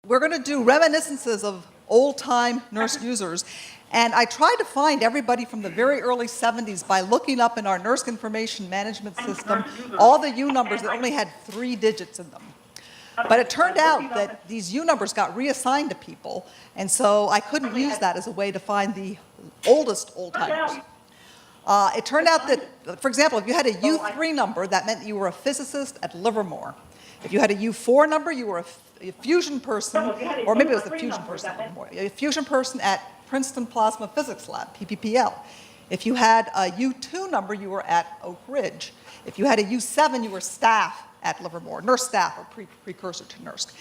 We're going to do reminiscences of old-time NERSC users. And I tried to find everybody from the very early 70s by looking up in our NERSC information management system all the U numbers that only had 3 digits in them. But it turned out that these U numbers got reassigned to people, and so I couldn't use that as a way to find the oldest old-timers. It turned out that, for example, if you had a U3 number, that meant you were a physicist at Livermore. If you had a U4 number, you were a fusion person, or maybe it was a fusion person at Livermore, a fusion person at Princeton Plasma Physics Lab, PPPL. If you had a U2 number, you were at Oak Ridge. If you had a U7, you were staff at Livermore, NERSC staff, or precursor to NERSC.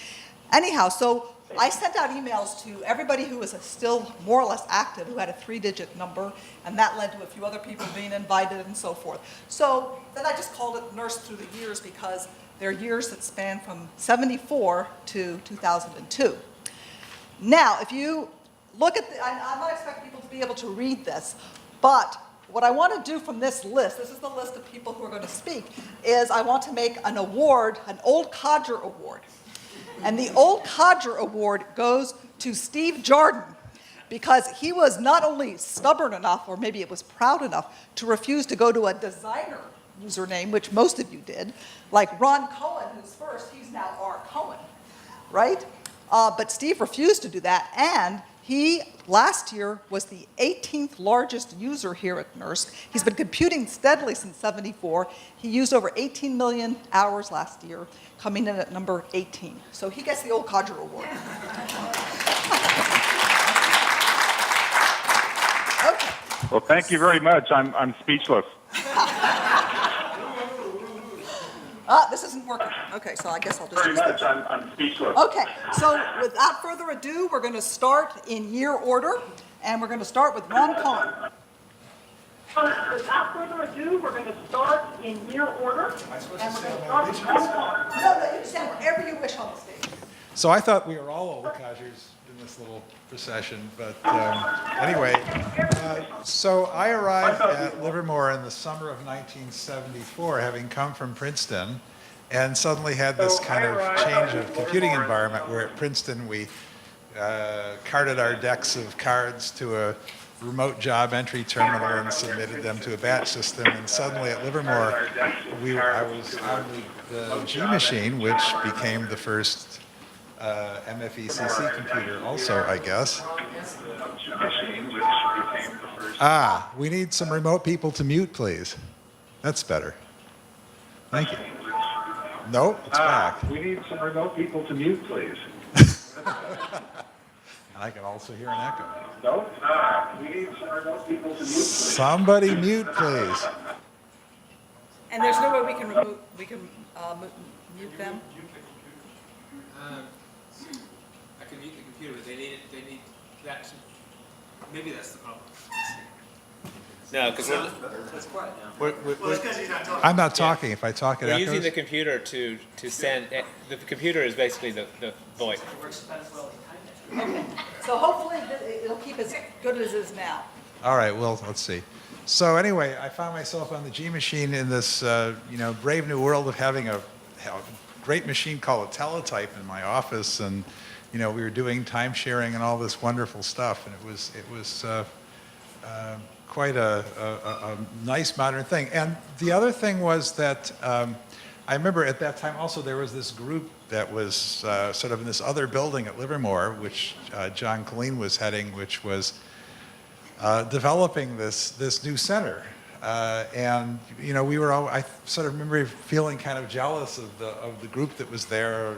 Anyhow, so I sent out emails to everybody who was still more or less active, who had a 3-digit number, and that led to a few other people being invited and so forth. So then I just called it NERSC through the years because there are years that span from 74 to 2002. Now, if you look at I'm not expecting people to be able to read this, but what I want to do from this list, this is the list of people who are going to speak, is I want to make an award, an Old Codger Award. And the Old Codger Award goes to Steve Jardin, because he was not only stubborn enough, or maybe it was proud enough, to refuse to go to a designer username, which most of you did, like Ron Cohen, who's first, he's now R. Cohen, right? But Steve refused to do that, and he, last year, was the 18th largest user here at NERSC. He's been computing steadily since '74. He used over 18 million hours last year, coming in at number 18. So he gets the Old Codger Award. Okay. Well, thank you very much. I'm speechless. This isn't working. Okay, so I guess I'll just Very use much. that. I'm speechless. Okay, so without further ado, we're going to start in year order, and we're going to start with Ron Cohen. Without further ado, we're going to start in year order. Am I supposed And to we're say going to start with Ron Cohen. No, you can stand wherever you wish on the stage. So I thought we were all old codgers in this little procession, but anyway, so I arrived at Livermore in the summer of 1974, having come from Princeton, and suddenly had this kind of change of computing environment where at Princeton we carted our decks of cards to a remote job entry terminal and submitted them to a batch system, and suddenly at Livermore I was on the G machine, which became the first MFECC computer also, I guess. We need some remote people to mute, please. That's better. Thank you. Nope, it's back. We need some remote people to mute, please. And I can also hear an echo. Nope. We need some remote people to mute, please. Somebody mute, please. And there's no way we can mute them? I can mute the computer. They need that. Maybe that's the problem. No, because I'm not talking. If I talk, it we're echoes. using the computer to send. The computer is basically the VoIP. Okay, so hopefully it'll keep as good as it is now. All right, well, let's see. So anyway, I found myself on the G machine in this, brave new world of having a great machine called a teletype in my office, and we were doing time sharing and all this wonderful stuff, and it was quite a nice modern thing. And the other thing was that I remember at that time also there was this group that was sort of in this other building at Livermore, which John Colleen was heading, which was developing this new center. And we were all, I sort of remember feeling kind of jealous of the group that was there.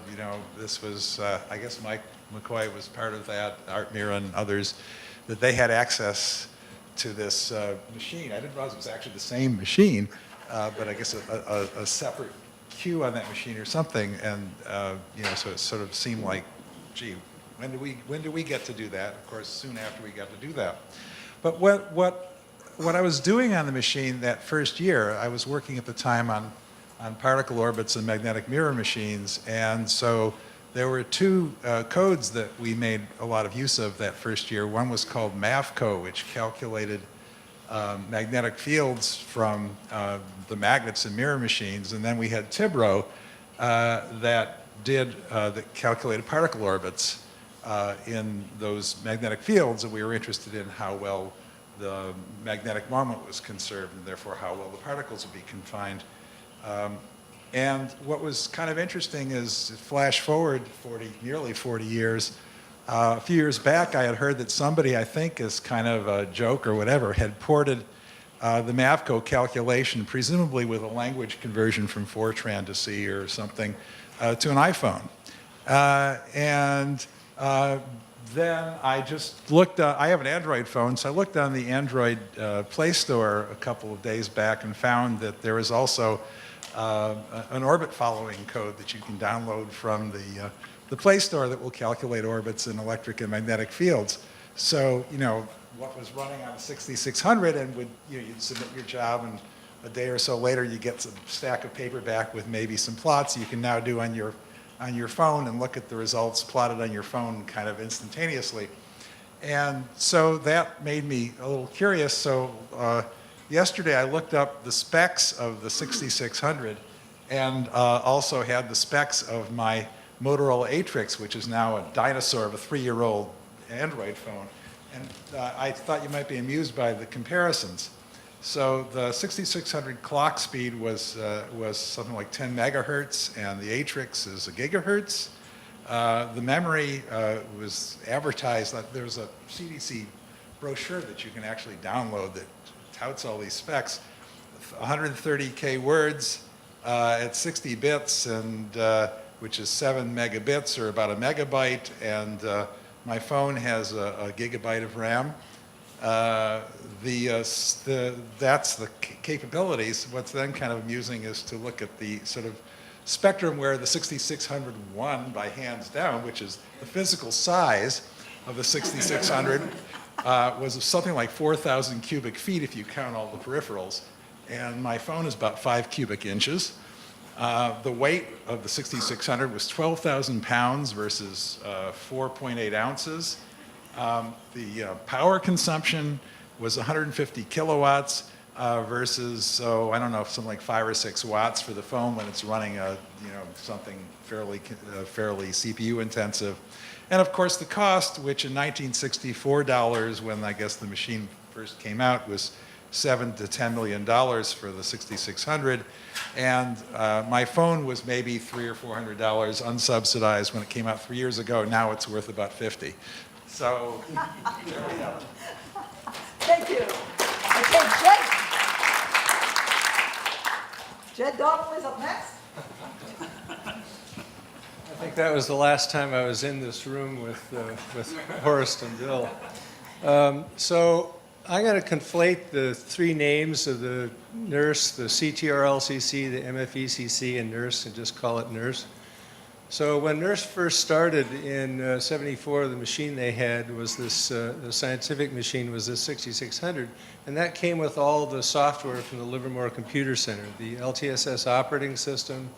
This was, I guess Mike McCoy was part of that, Art Mira and others, that they had access to this machine. I didn't realize it was actually the same machine, but I guess a separate queue on that machine or something. And so it sort of seemed like, gee, when do we get to do that? Of course, soon after we got to do that. But what I was doing on the machine that first year, I was working at the time on particle orbits and magnetic mirror machines, and so there were 2 codes that we made a lot of use of that first year. One was called MAVCO, which calculated magnetic fields from the magnets in mirror machines, and then we had Tibro that did that calculated particle orbits in those magnetic fields, and we were interested in how well the magnetic moment was conserved, and therefore how well the particles would be confined. And what was kind of interesting is, flash forward nearly 40 years, a few years back I had heard that somebody, I think as kind of a joke or whatever, had ported the MAVCO calculation, presumably with a language conversion from Fortran to C or something, to an iPhone. Then I just looked, I have an Android phone, so I looked on the Android Play Store a couple of days back and found that there is also an orbit following code that you can download from the Play Store that will calculate orbits in electric and magnetic fields. So, you know, what was running on a 6600 and you'd submit your job, and a day or so later you get a stack of paper back with maybe some plots you can now do on your phone and look at the results plotted on your phone kind of instantaneously. And so that made me a little curious. So yesterday I looked up the specs of the 6600 and also had the specs of my Motorola Atrix, which is now a dinosaur of a 3-year-old Android phone. And I thought you might be amused by the comparisons. So the 6600 clock speed was something like 10 megahertz, and the Atrix is a gigahertz. The memory was advertised. There was a CDC brochure that you can actually download that touts all these specs. 130K words at 60 bits, and which is 7 megabits, or about a megabyte, and my phone has a gigabyte of RAM. That's the capabilities. What's then kind of amusing is to look at the sort of spectrum where the 6600 won by hands down, which is the physical size of the 6600, was something like 4,000 cubic feet if you count all the peripherals. And my phone is about 5 cubic inches. The weight of the 6600 was 12,000 pounds versus 4.8 ounces. The power consumption was 150 kilowatts versus, I don't know, something like 5 or 6 watts for the phone when it's running something fairly CPU intensive. And of course the cost, which in 1964 dollars, when I guess the machine first came out, was $7 to $10 million for the 6600, and my phone was maybe $300 or $400 unsubsidized when it came out 3 years ago. Now it's worth about 50. So there we go. Thank you. Okay, Jed Donnelly's up next. I think that was the last time I was in this room with Horst and Bill. So I'm going to conflate the 3 names of the NURS, the CTRLCC, the MFECC, and NURS, and just call it NURS. So when NURS first started in '74, the machine they had was this, the scientific machine was this 6600, and that came with all the software from the Livermore Computer Center, the LTSS operating system,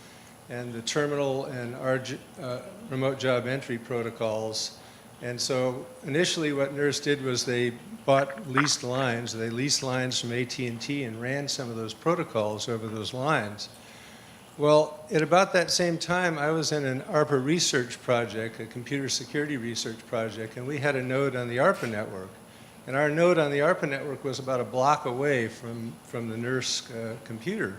and the terminal and remote job entry protocols. And so initially what NURS did was they bought leased lines. They leased lines from AT&T and ran some of those protocols over those lines. Well, at about that same time, I was in an ARPA research project, a computer security research project, and we had a node on the ARPA network. And our node on the ARPA network was about a block away from the NURS computer.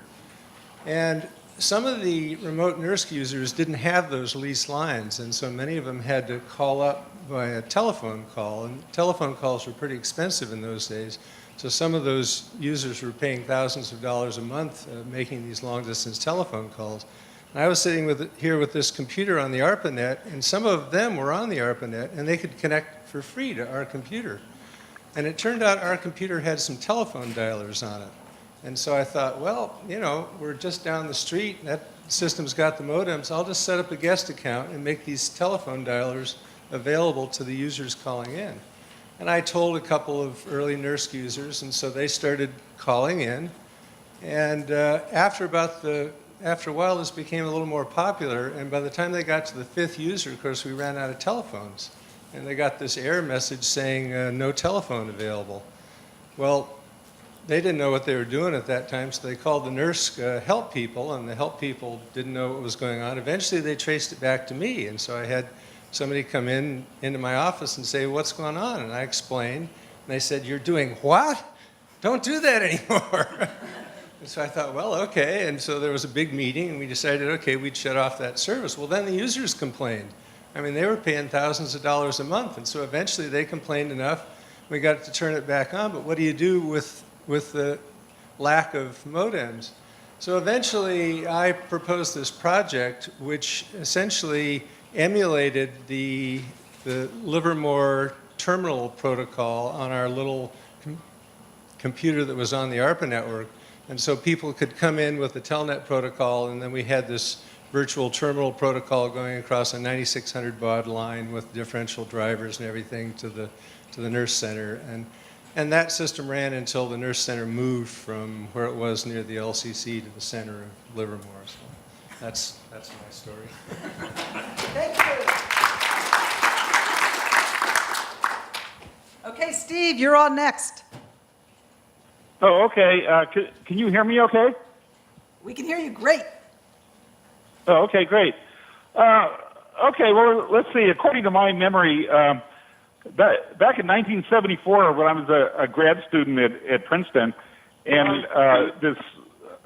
And some of the remote NURS users didn't have those leased lines, and so many of them had to call up via telephone call, and telephone calls were pretty expensive in those days. So some of those users were paying thousands of dollars a month making these long-distance telephone calls. And I was sitting here with this computer on the ARPANET, and some of them were on the ARPANET, and they could connect for free to our computer. And it turned out our computer had some telephone dialers on it. And so I thought, well, you know, we're just down the street, and that system's got the modems. I'll just set up a guest account and make these telephone dialers available to the users calling in. And I told a couple of early NURS users, and so they started calling in. And after a while, this became a little more popular, and by the time they got to the 5th user, of course, we ran out of telephones. And they got this error message saying, no telephone available. Well, they didn't know what they were doing at that time, so they called the nurse help people, and the help people didn't know what was going on. Eventually, they traced it back to me, and so I had somebody come into my office and say, "What's going on?" And I explained, and they said, "You're doing what? Don't do that anymore." And so I thought, well, okay. And so there was a big meeting, and we decided, okay, we'd shut off that service. Well, then the users complained. I mean, they were paying thousands of dollars a month, and so eventually they complained enough. We got to turn it back on, but what do you do with the lack of modems? So eventually I proposed this project, which essentially emulated the Livermore terminal protocol on our little computer that was on the ARPA network. And so people could come in with the Telnet protocol, and then we had this virtual terminal protocol going across a 9600 baud line with differential drivers and everything to the nurse center. And that system ran until the nurse center moved from where it was near the LCC to the center of Livermore. So that's my story. Thank you. Okay, Steve, you're on next. Oh, okay. Can you hear me okay? We can hear you great. Oh, okay, great. Okay, well, let's see. According to my memory, back in 1974, when I was a grad student at Princeton, and this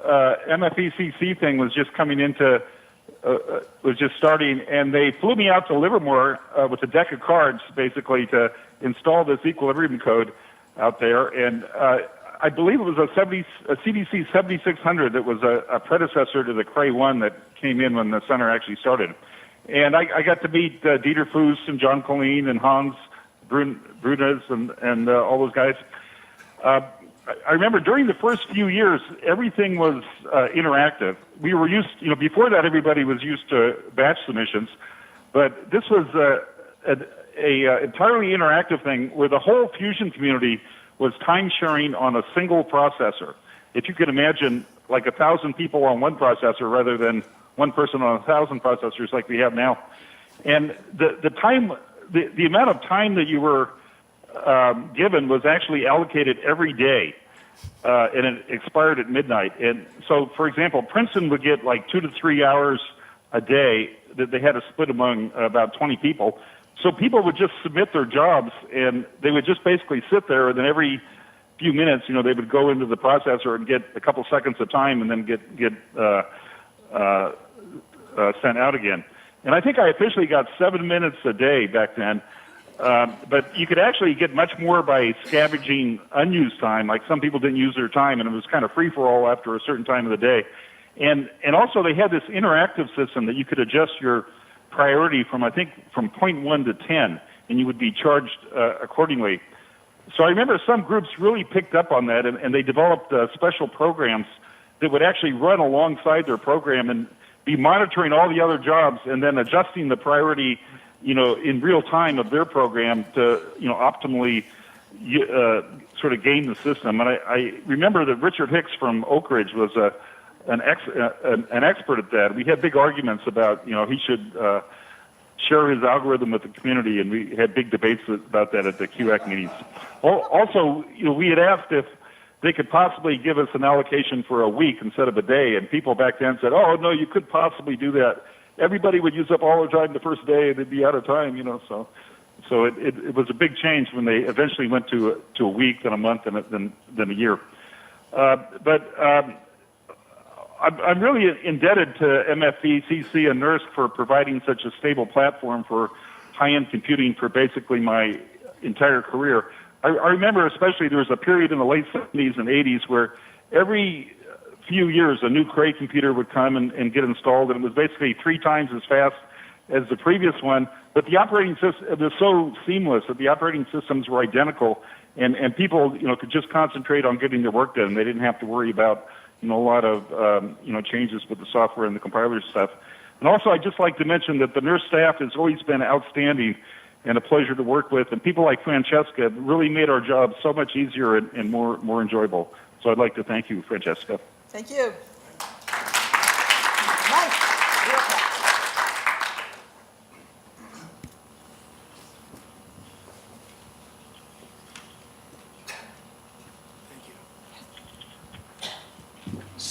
MFECC thing was just coming into, was just starting, and they flew me out to Livermore with a deck of cards, basically, to install this equilibrium code out there. And I believe it was a CDC 7600 that was a predecessor to the Cray 1 that came in when the center actually started. And I got to meet Dieter Fuss and John Colleen and Hans Brunes and all those guys. I remember during the first few years, everything was interactive. We were used, before that, everybody was used to batch submissions, but this was an entirely interactive thing where the whole Fusion community was time sharing on a single processor. If you could imagine, like 1,000 people on one processor rather than one person on 1,000 processors like we have now, and the time. The amount of time that you were given was actually allocated every day, and it expired at midnight. And so, for example, Princeton would get like 2 to 3 hours a day that they had to split among about 20 people. So people would just submit their jobs, and they would just basically sit there, and then every few minutes, they would go into the processor and get a couple seconds of time, and then get sent out again. And I think I officially got 7 minutes a day back then. But you could actually get much more by scavenging unused time. Like some people didn't use their time, and it was kind of free-for-all after a certain time of the day. And also they had this interactive system that you could adjust your priority from 0.1 to 10, and you would be charged accordingly. So I remember some groups really picked up on that, and they developed special programs that would actually run alongside their program and be monitoring all the other jobs and then adjusting the priority, in real time of their program to, optimally sort of game the system. And I remember that Richard Hicks from Oak Ridge was an expert at that. We had big arguments about, he should share his algorithm with the community, and we had big debates about that at the QAC meetings. Also, we had asked if they could possibly give us an allocation for a week instead of a day, and people back then said, "Oh no, you could possibly do that." Everybody would use up all their time the first day, and they'd be out of time, So it was a big change when they eventually went to a week, then a month, and then a year. But I'm really indebted to MFE, and NERSC for providing such a stable platform for high-end computing for basically my entire career. I remember especially there was a period in the late 70s and 80s where every few years a new Cray computer would come and get installed, and it was basically 3 times as fast as the previous one. But the operating system, it was so seamless that the operating systems were identical, and people could just concentrate on getting their work done. They didn't have to worry about a lot of changes with the software and the compiler stuff. And also, I'd just like to mention that the NERSC staff has always been outstanding and a pleasure to work with, and people like Francesca really made our job so much easier and more enjoyable. So I'd like to thank you, Francesca. Thank you. Nice.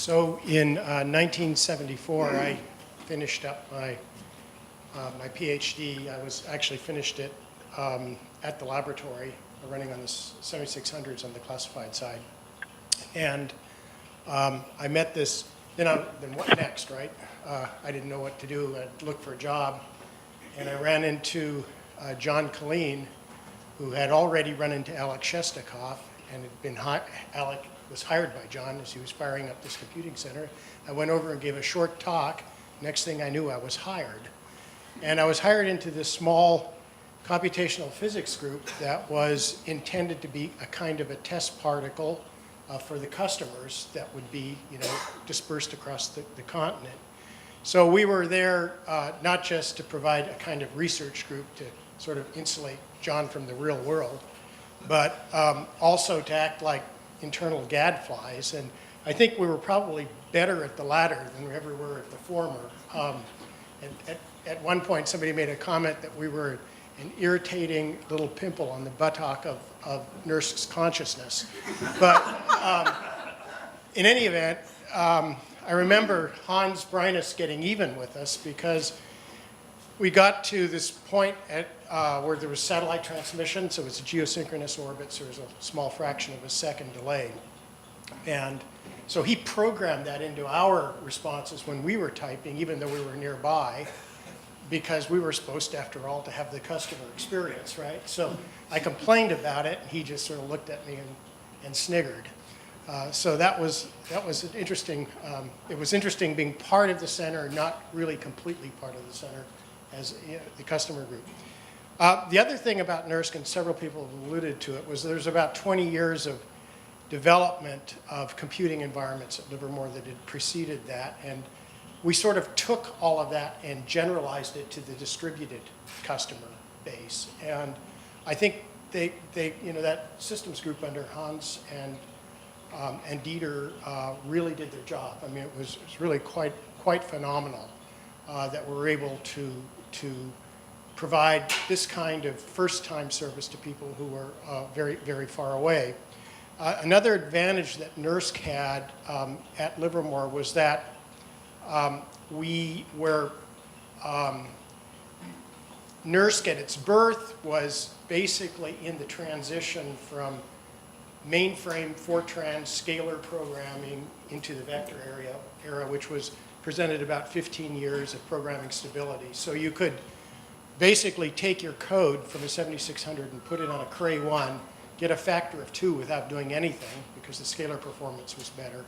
So in 1974, I finished up my PhD. I was actually finished it at the laboratory, running on the 7600s on the classified side. And I met this, then what next, right? I didn't know what to do. I looked for a job, and I ran into John Colleen, who had already run into Alec Shestakov, and Alec was hired by John as he was firing up this computing center. I went over and gave a short talk. Next thing I knew, I was hired. And I was hired into this small computational physics group that was intended to be a kind of a test particle for the customers that would be, dispersed across the continent. So we were there not just to provide a kind of research group to sort of insulate John from the real world, but also to act like internal gadflies. And I think we were probably better at the latter than we ever were at the former. At one point, somebody made a comment that we were an irritating little pimple on the buttock of NERSC's consciousness. But in any event, I remember Hans Breinus getting even with us because we got to this point where there was satellite transmission, so it was a geosynchronous orbit, so there was a small fraction of a second delay. And so he programmed that into our responses when we were typing, even though we were nearby, because we were supposed to, after all, to have the customer experience, right? So I complained about it, and he just sort of looked at me and sniggered. So that was an interesting, it was interesting being part of the center, not really completely part of the center as the customer group. The other thing about NERSC, and several people have alluded to it, was there's about 20 years of development of computing environments at Livermore that had preceded that, and we sort of took all of that and generalized it to the distributed customer base. And I think they that systems group under Hans and Dieter really did their job. I mean, it was really quite phenomenal that we were able to provide this kind of first-time service to people who were very, very far away. Another advantage that NERSC had at Livermore was that NERSC at its birth was basically in the transition from mainframe Fortran scalar programming into the vector era, which was presented about 15 years of programming stability. So you could basically take your code from a 7600 and put it on a Cray 1, get a factor of 2 without doing anything because the scalar performance was better.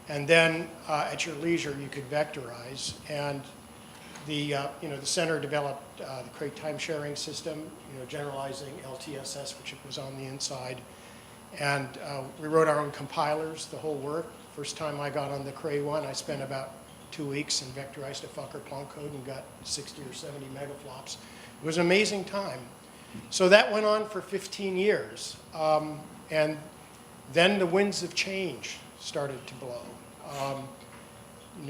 And then at your leisure, you could vectorize. And the center developed the Cray time sharing system, generalizing LTSS, which was on the inside. And we wrote our own compilers, the whole work. First time I got on the Cray 1, I spent about 2 weeks and vectorized a Fokker-Plonk code and got 60 or 70 megaflops. It was an amazing time. So that went on for 15 years. And then the winds of change started to blow.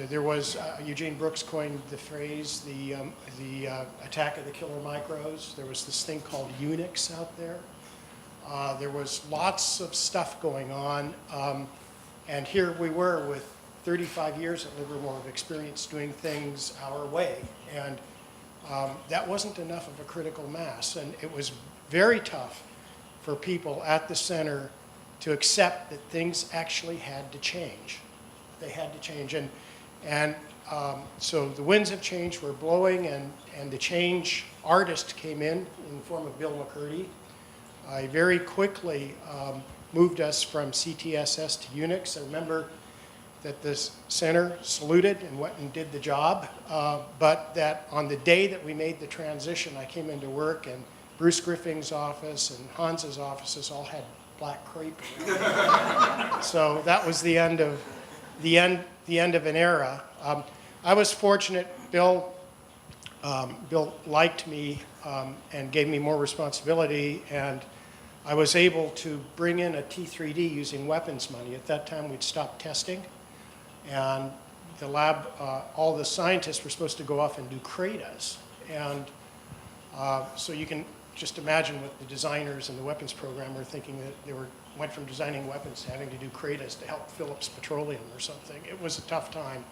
There was, Eugene Brooks coined the phrase, the attack of the killer micros. There was this thing called Unix out there. There was lots of stuff going on. And here we were with 35 years at Livermore of experience doing things our way. And that wasn't enough of a critical mass. And it was very tough for people at the center to accept that things actually had to change. They had to change. And so the winds of change were blowing, and the change artist came in the form of Bill McCurdy. I very quickly moved us from CTSS to Unix. I remember that this center saluted and went and did the job, but that on the day that we made the transition, I came into work and Bruce Griffing's office and Hans's offices all had black crepe. So that was the end of an era. I was fortunate. Bill liked me and gave me more responsibility, and I was able to bring in a T3D using weapons money. At that time, we'd stopped testing, and the lab, all the scientists were supposed to go off and do CRADAs. And so you can just imagine what the designers and the weapons program were thinking, that they went from designing weapons to having to do Kratos to help Phillips Petroleum or something. It was a tough time.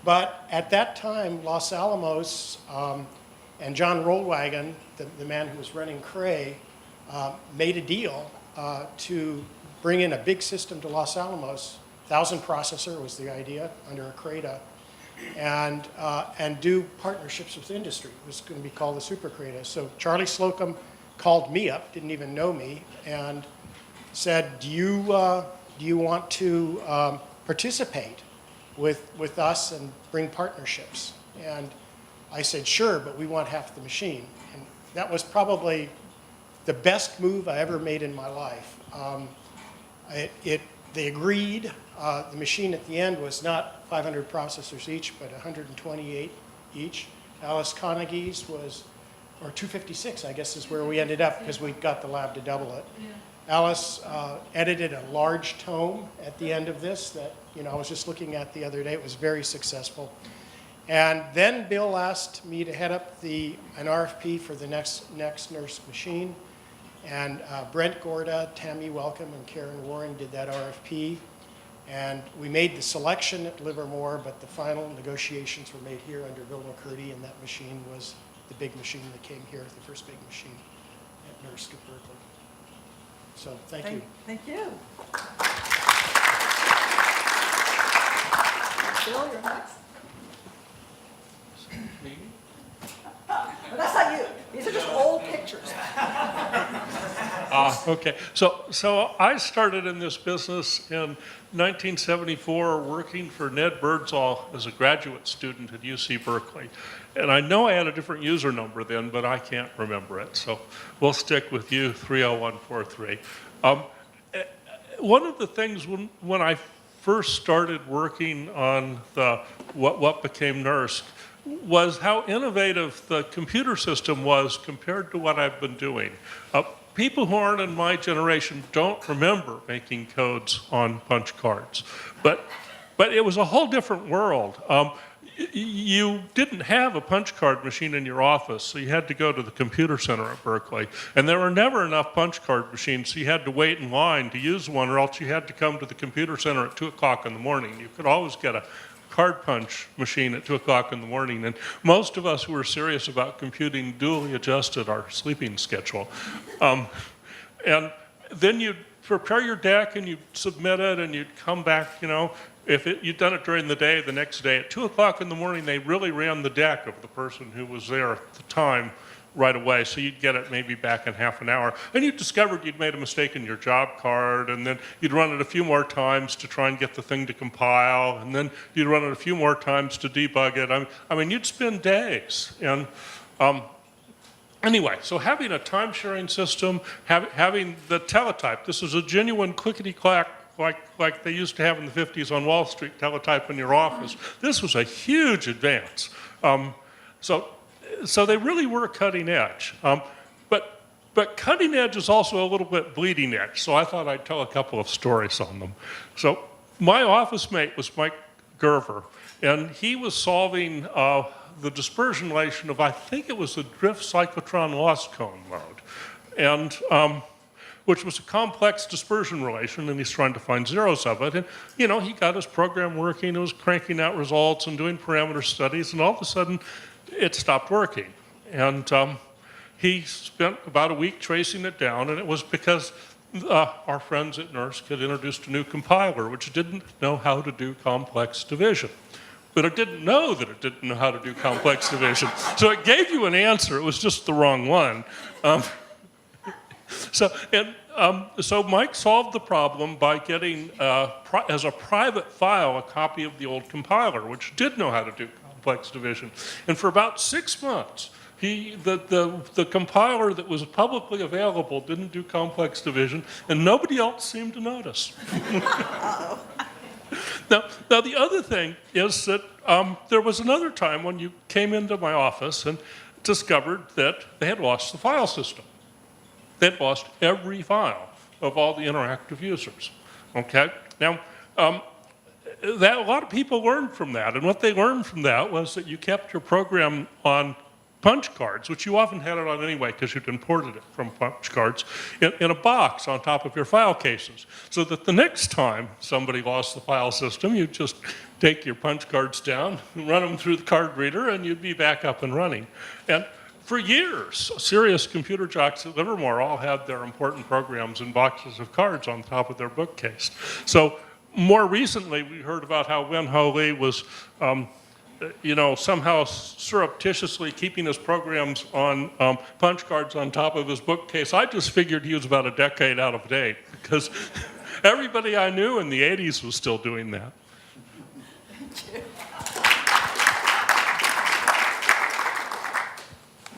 But at that time, Los Alamos and John Rollwagon, the man who was running Cray, made a deal to bring in a big system to Los Alamos. 1,000 processor was the idea under a CRADA, and do partnerships with industry. It was going to be called the Super CRADA. So Charlie Slocum called me up, didn't even know me, and said, do you want to participate with us and bring partnerships? And I said, sure, but we want half the machine. And that was probably the best move I ever made in my life. They agreed. The machine at the end was not 500 processors each, but 128 each. Alice Carnegie's was, or 256, I guess is where we ended up, because we got the lab to double it. Yeah. Alice edited a large tome at the end of this that, I was just looking at the other day. It was very successful. And then Bill asked me to head up an RFP for the next NURS machine. And Brent Gorda, Tammy Welcome, and Karen Waring did that RFP. And we made the selection at Livermore, but the final negotiations were made here under Bill McCurdy, and that machine was the big machine that came here, the first big machine at NURS at Berkeley. So thank you. Thank you. Bill, you're next. But that's not you. These are just old pictures. Okay, so I started in this business in 1974 working for Ned Birdsall as a graduate student at UC Berkeley. And I know I had a different user number then, but I can't remember it. So we'll stick with you, 30143. One of the things when I first started working on what became NERSC was how innovative the computer system was compared to what I've been doing. People who aren't in my generation don't remember making codes on punch cards, but it was a whole different world. You didn't have a punch card machine in your office, so you had to go to the computer center at Berkeley, and there were never enough punch card machines, so you had to wait in line to use one, or else you had to come to the computer center at 2 o'clock in the morning. You could always get a card punch machine at 2 o'clock in the morning, and most of us who were serious about computing duly adjusted our sleeping schedule. And then you'd prepare your deck and you'd submit it and you'd come back, if you'd done it during the day, the next day at 2 o'clock in the morning, they really ran the deck of the person who was there at the time right away, so you'd get it maybe back in half an hour. And you discovered you'd made a mistake in your job card, and then you'd run it a few more times to try and get the thing to compile, and then you'd run it a few more times to debug it. I mean, you'd spend days. And anyway, so having a time-sharing system, having the teletype, this is a genuine clickety-clack like they used to have in the 50s on Wall Street, teletype in your office. This was a huge advance. So they really were cutting edge. But cutting edge is also a little bit bleeding edge, so I thought I'd tell a couple of stories on them. So my office mate was Mike Gerver, and he was solving the dispersion relation of, I think it was the drift cyclotron loss cone mode, and which was a complex dispersion relation, and he's trying to find zeros of it. And, he got his program working, it was cranking out results and doing parameter studies, and all of a sudden, it stopped working. And he spent about a week tracing it down, and it was because our friends at NERSC had introduced a new compiler which didn't know how to do complex division. But it didn't know that it didn't know how to do complex division. So it gave you an answer, it was just the wrong one. So Mike solved the problem by getting, as a private file, a copy of the old compiler, which did know how to do complex division. And for about 6 months, the compiler that was publicly available didn't do complex division, and nobody else seemed to notice. Now, the other thing is that there was another time when you came into my office and discovered that they had lost the file system. They'd lost every file of all the interactive users. Okay? Now, a lot of people learned from that, and what they learned from that was that you kept your program on punch cards, which you often had it on anyway because you'd imported it from punch cards, in a box on top of your file cases. So that the next time somebody lost the file system, you'd just take your punch cards down, run them through the card reader, and you'd be back up and running. And for years, serious computer jocks at Livermore all had their important programs in boxes of cards on top of their bookcase. So more recently, we heard about how Wen Ho Lee was somehow surreptitiously keeping his programs on punch cards on top of his bookcase. I just figured he was about a decade out of date because everybody I knew in the 80s was still doing that.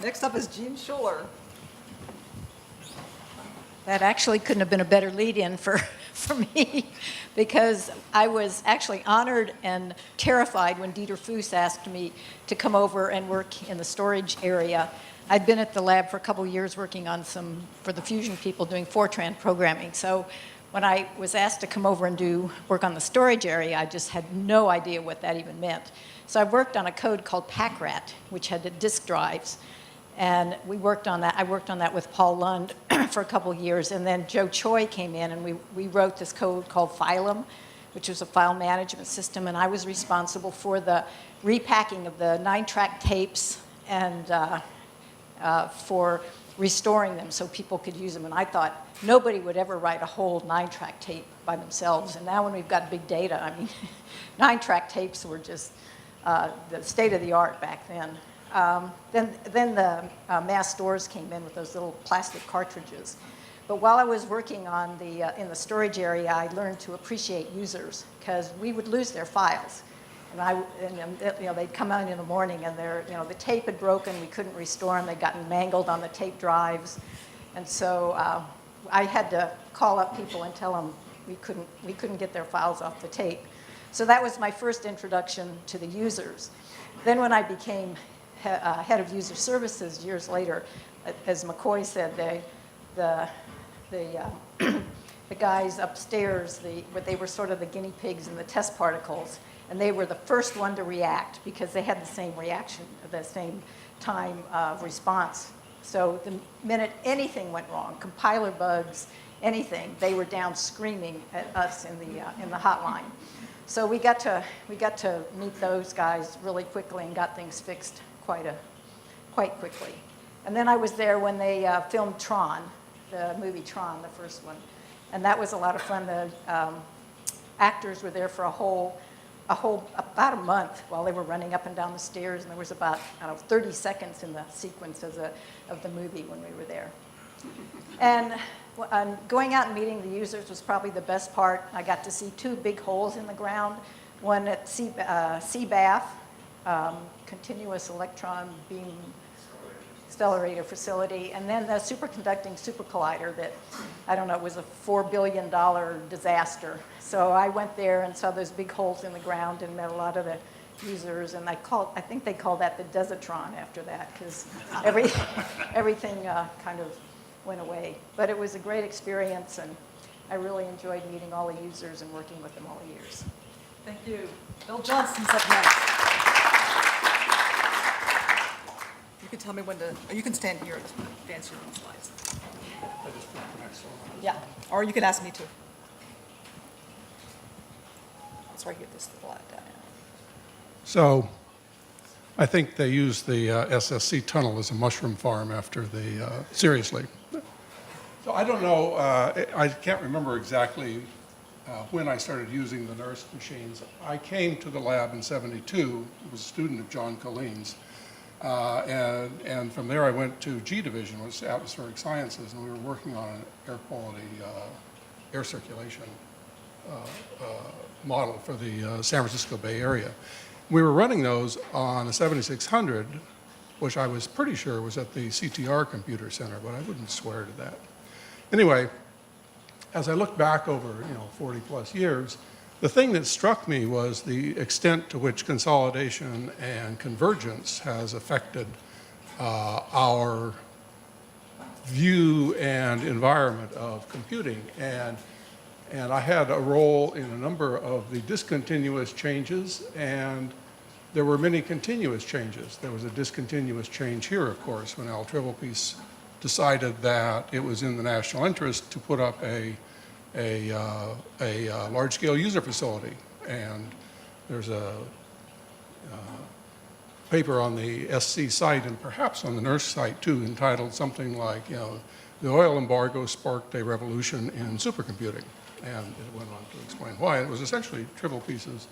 Next up is Jean Schuler. That actually couldn't have been a better lead-in for me, because I was actually honored and terrified when Dieter Fuss asked me to come over and work in the storage area. I'd been at the lab for a couple of years working on for the Fusion people doing Fortran programming. So when I was asked to come over and work on the storage area, I just had no idea what that even meant. So I worked on a code called PackRat, which had the disk drives. And we worked on that. I worked on that with Paul Lund for a couple of years. And then Joe Choi came in, and we wrote this code called Phylum, which was a file management system. And I was responsible for the repacking of the 9-track tapes and for restoring them so people could use them. And I thought nobody would ever write a whole 9-track tape by themselves. And now when we've got big data, I mean, 9-track tapes were just the state of the art back then. Then the mass stores came in with those little plastic cartridges. But while I was working in the storage area, I learned to appreciate users, because we would lose their files. And they'd come out in the morning and the tape had broken, we couldn't restore them, they'd gotten mangled on the tape drives. And so I had to call up people and tell them we couldn't get their files off the tape. So that was my first introduction to the users. Then when I became head of user services years later, as McCoy said, the guys upstairs, they were sort of the guinea pigs and the test particles, and they were the first one to react because they had the same reaction, the same time of response. So the minute anything went wrong, compiler bugs, anything, they were down screaming at us in the hotline. So we got to meet those guys really quickly and got things fixed quite quickly. And then I was there when they filmed Tron, the movie Tron, the first one. And that was a lot of fun. The actors were there for about a month while they were running up and down the stairs. And there was about, 30 seconds in the sequence of the movie when we were there. And going out and meeting the users was probably the best part. I got to see 2 big holes in the ground, one at CBAF, Continuous Electron Beam Accelerator Facility, and then the superconducting super collider that, it was a $4 billion disaster. So I went there and saw those big holes in the ground and met a lot of the users, and I think they called that the Desitron after that, because everything kind of went away. But it was a great experience, and I really enjoyed meeting all the users and working with them all the years. Thank you. Bill Johnston's up next. You can tell me when to, or you can stand here and advance your own slides. Yeah, or you can ask me to. It's right here, this slide down. So I think they used the SSC tunnel as a mushroom farm after the, seriously. So I don't know, I can't remember exactly when I started using the NERSC machines. I came to the lab in '72, was a student of John Colleen's, and from there I went to G Division, which is Atmospheric Sciences, and we were working on an air quality, air circulation model for the San Francisco Bay Area. We were running those on a 7600, which I was pretty sure was at the CTR Computer Center, but I wouldn't swear to that. Anyway, as I look back over 40 plus years, the thing that struck me was the extent to which consolidation and convergence has affected our view and environment of computing. And I had a role in a number of the discontinuous changes and there were many continuous changes. There was a discontinuous change here, of course, when Al Trivelpiece decided that it was in the national interest to put up a large-scale user facility. And there's a paper on the SC site and perhaps on the NERSC site too, entitled something like, the oil embargo sparked a revolution in supercomputing. And it went on to explain why. It was essentially Trivelpiece's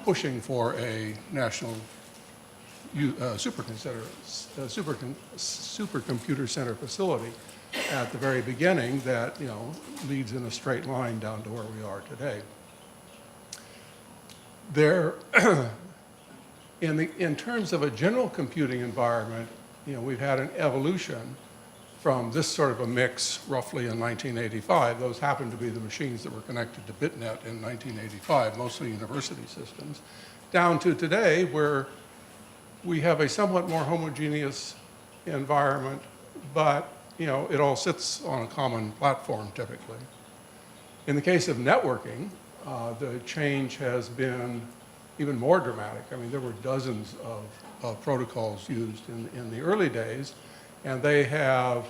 pushing for a national supercomputer center facility at the very beginning that, leads in a straight line down to where we are today. There, in terms of a general computing environment, we've had an evolution from this sort of a mix roughly in 1985. Those happened to be the machines that were connected to BitNet in 1985, mostly university systems, down to today where we have a somewhat more homogeneous environment, but it all sits on a common platform typically. In the case of networking, the change has been even more dramatic. I mean, there were dozens of protocols used in the early days, and they have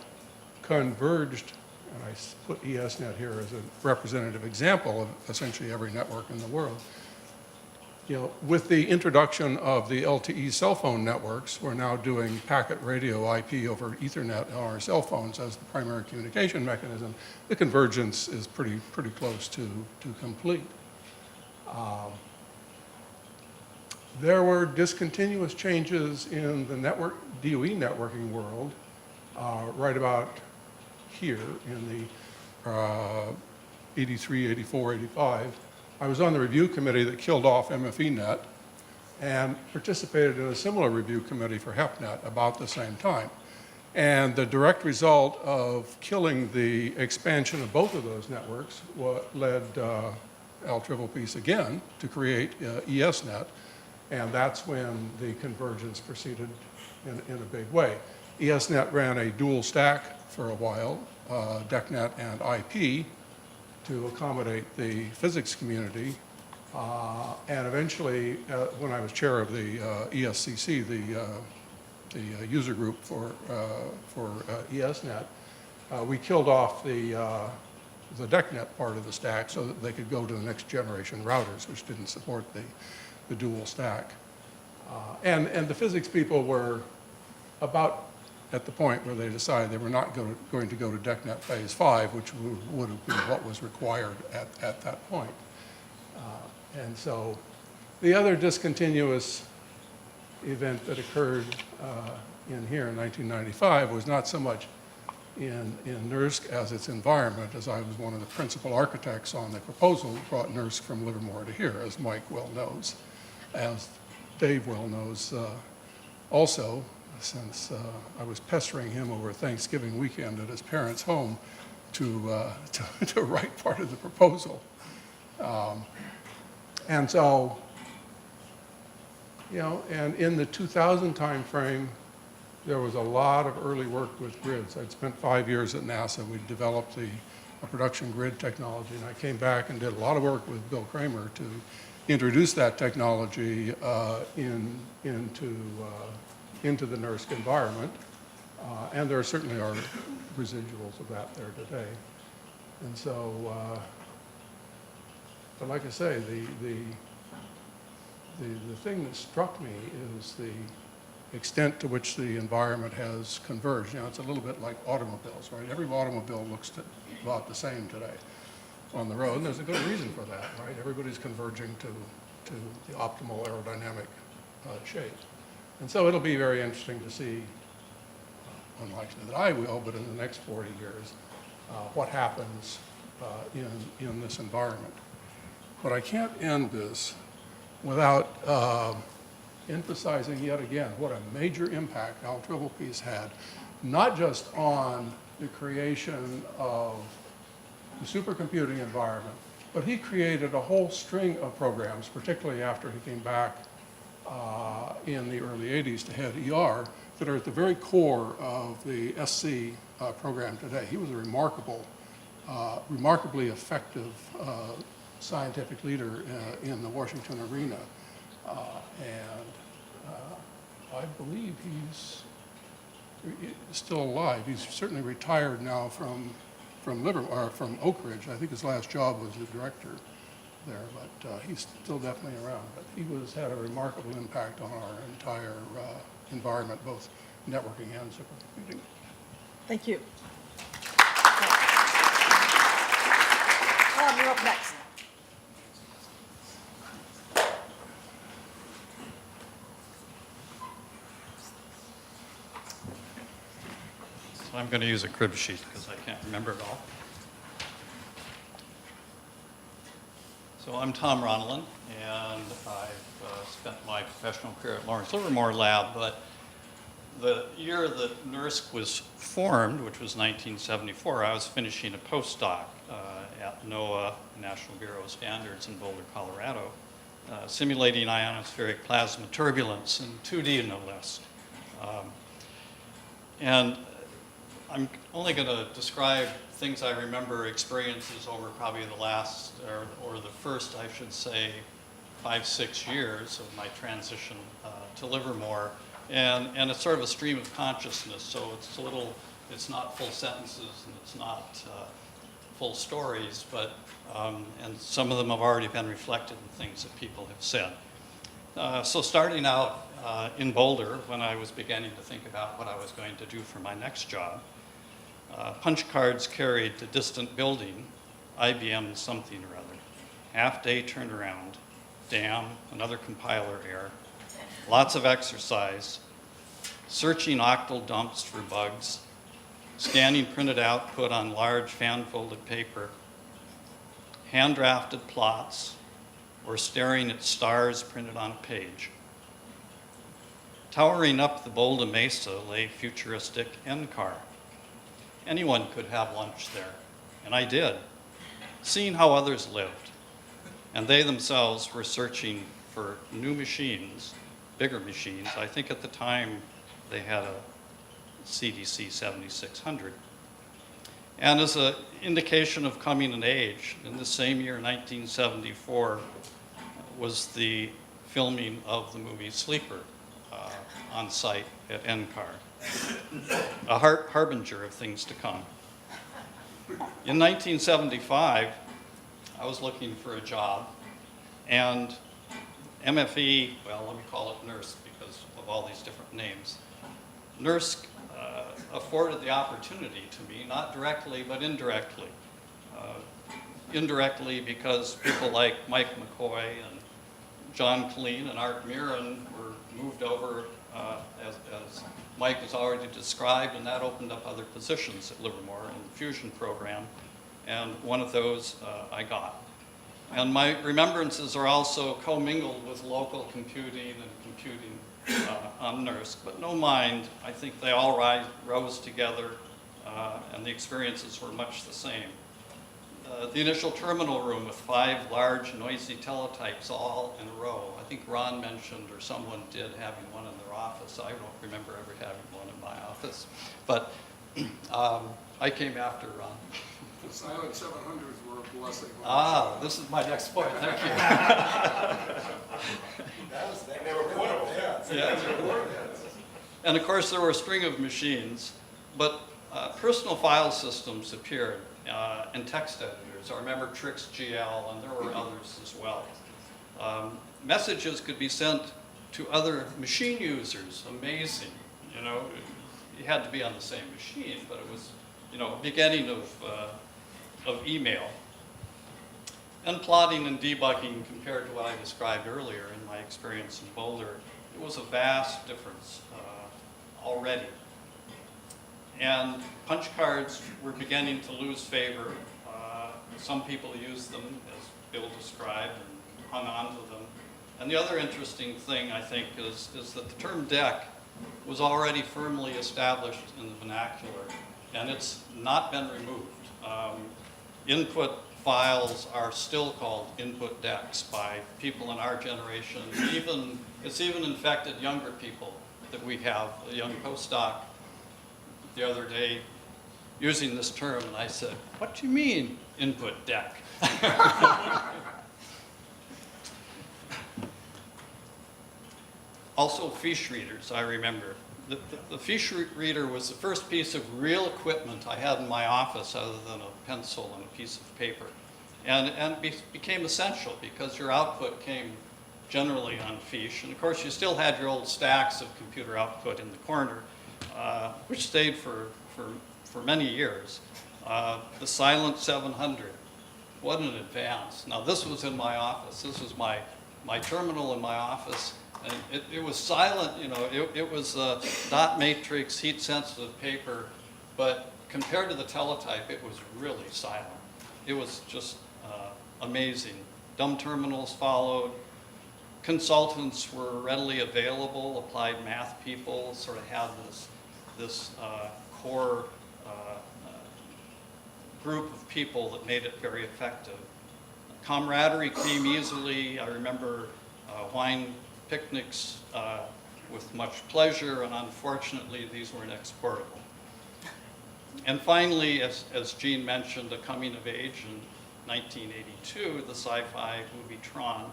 converged, and I put ESNet here as a representative example of essentially every network in the world. With the introduction of the LTE cell phone networks, we're now doing packet radio IP over Ethernet on our cell phones as the primary communication mechanism. The convergence is pretty close to complete. There were discontinuous changes in the DOE networking world right about here in the 83, 84, 85. I was on the review committee that killed off MFENet and participated in a similar review committee for HEPNet about the same time. And the direct result of killing the expansion of both of those networks led Al Trivelpiece again to create ESNet. And that's when the convergence proceeded in a big way. ESNet ran a dual stack for a while, DECnet and IP, to accommodate the physics community. And eventually, when I was chair of the ESCC, the user group for ESNet, we killed off the DECnet part of the stack so that they could go to the next generation routers, which didn't support the dual stack. And the physics people were about at the point where they decided they were not going to go to DECnet phase 5, which would have been what was required at that point. And so the other discontinuous event that occurred in here in 1995 was not so much in NERSC as its environment, as I was one of the principal architects on the proposal that brought NERSC from Livermore to here, as Mike well knows, as Dave well knows also, since I was pestering him over Thanksgiving weekend at his parents' home to write part of the proposal. And so, and in the 2000 time frame, there was a lot of early work with grids. I'd spent 5 years at NASA. We developed a production grid technology, and I came back and did a lot of work with Bill Kramer to introduce that technology into the NERSC environment. And there certainly are residuals of that there today. And so, but like I say, the thing that struck me is the extent to which the environment has converged. It's a little bit like automobiles, right? Every automobile looks about the same today on the road, and there's a good reason for that, right? Everybody's converging to the optimal aerodynamic shape. And so it'll be very interesting to see, unlikely that I will, but in the next 40 years, what happens in this environment. But I can't end this without emphasizing yet again what a major impact Al Trivelpiece had, not just on the creation of the supercomputing environment, but he created a whole string of programs, particularly after he came back in the early 80s to head ER, that are at the very core of the SC program today. He was a remarkably effective scientific leader in the Washington arena. I believe he's still alive. He's certainly retired now from from Oak Ridge. I think his last job was the director there, but he's still definitely around. But he had a remarkable impact on our entire environment, both networking and supercomputing. Thank you. You're up next. So I'm going to use a crib sheet because I can't remember it all. So I'm Tom Ronelin, and I've spent my professional career at Lawrence Livermore Lab, but the year that NERSC was formed, which was 1974, I was finishing a postdoc at NOAA, National Bureau of Standards in Boulder, Colorado, simulating ionospheric plasma turbulence in 2D, no less. And I'm only going to describe things I remember, experiences over probably the last, or the first, I should say, 5-6 years of my transition to Livermore. And it's sort of a stream of consciousness, so it's not full sentences and it's not full stories, but, and some of them have already been reflected in things that people have said. So starting out in Boulder, when I was beginning to think about what I was going to do for my next job, punch cards carried to distant building, IBM something or other, half-day turnaround, DAM, another compiler error, lots of exercise, searching octal dumps for bugs, scanning printed output on large fan-folded paper, hand-drafted plots, or staring at stars printed on a page. Towering up the Boulder Mesa lay futuristic NCAR. Anyone could have lunch there, and I did, seeing how others lived. And they themselves were searching for new machines, bigger machines. I think at the time they had a CDC 7600. And as an indication of coming of age, in the same year, 1974, was the filming of the movie Sleeper on site at NCAR, a harbinger of things to come. In 1975, I was looking for a job, and MFE, well, let me call it NERSC because of all these different names. NERSC afforded the opportunity to me, not directly, but indirectly. Indirectly because people like Mike McCoy and John Colleen and Art Mirren were moved over, as Mike has already described, and that opened up other positions at Livermore in the fusion program, and one of those I got. And my remembrances are also commingled with local computing and computing on NERSC, but no mind, I think they all rose together, and the experiences were much the same. The initial terminal room with 5 large, noisy teletypes all in a row. I think Ron mentioned, or someone did, having one in their office. I don't remember ever having one in my office, but I came after Ron. The silent 700s were a blessing. Ah, this is my next point. Thank you. They were portable. Yeah. And of course, there were a string of machines, but personal file systems appeared, and text editors. I remember Trix GL, and there were others as well. Messages could be sent to other machine users. Amazing, you know. You had to be on the same machine, but it was, you know, a beginning of email. And plotting and debugging compared to what I described earlier in my experience in Boulder, it was a vast difference already. And punch cards were beginning to lose favor. Some people used them, as Bill described, and hung on to them. And the other interesting thing, I think, is that the term DEC was already firmly established in the vernacular, and it's not been removed. Input files are still called input DECs by people in our generation. It's even infected younger people that we have. A young postdoc the other day using this term, and I said, "What do you mean, input DEC?" Also fiche readers, I remember. The fiche reader was the first piece of real equipment I had in my office other than a pencil and a piece of paper. And became essential because your output came generally on fiche. And of course, you still had your old stacks of computer output in the corner, which stayed for many years. The Silent 700, what an advance. Now this was in my office. This was my terminal in my office. And it was silent, you know, it was dot matrix, heat sensitive paper, but compared to the teletype, it was really silent. It was just amazing. Dumb terminals followed. Consultants were readily available. Applied math people sort of had this core group of people that made it very effective. Camaraderie came easily. I remember wine picnics with much pleasure, and unfortunately, these weren't exportable. And finally, as Gene mentioned, a coming of age in 1982, the sci-fi movie Tron,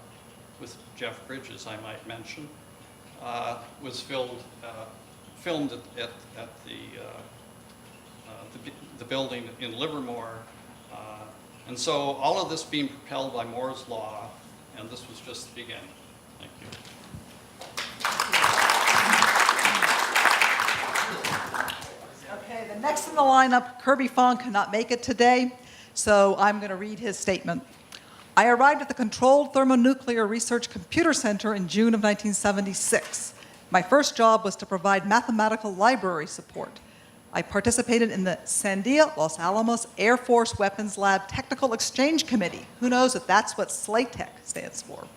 with Jeff Bridges, I might mention, was filmed at the building in Livermore. And so all of this being propelled by Moore's Law, and this was just the beginning. Thank you. Okay, the next in the lineup, Kirby Fong cannot make it today, so I'm going to read his statement. I arrived at the Controlled Thermonuclear Research Computer Center in June of 1976. My first job was to provide mathematical library support. I participated in the Sandia Los Alamos Air Force Weapons Lab Technical Exchange Committee. Who knows if that's what SLATEC stands for?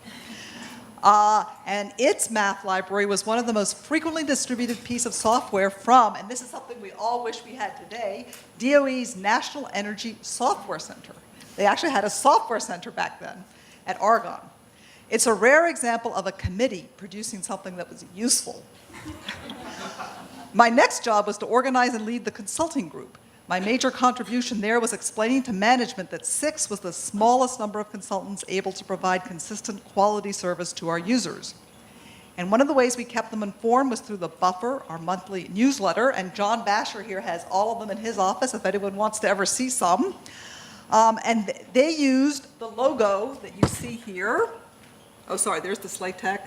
And its math library was one of the most frequently distributed piece of software from, and this is something we all wish we had today, DOE's National Energy Software Center. They actually had a software center back then at Argonne. It's a rare example of a committee producing something that was useful. My next job was to organize and lead the consulting group. My major contribution there was explaining to management that 6 was the smallest number of consultants able to provide consistent quality service to our users. And one of the ways we kept them informed was through the Buffer, our monthly newsletter, and John Basher here has all of them in his office if anyone wants to ever see some. And they used the logo that you see here. Oh, sorry, there's the SLATEC.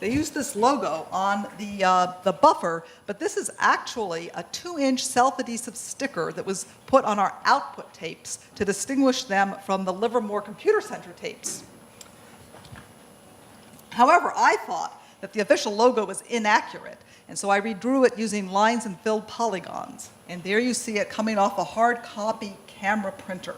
They used this logo on the buffer, but this is actually a 2-inch self-adhesive sticker that was put on our output tapes to distinguish them from the Livermore Computer Center tapes. However, I thought that the official logo was inaccurate, and so I redrew it using lines and filled polygons. And there you see it coming off a hard copy camera printer.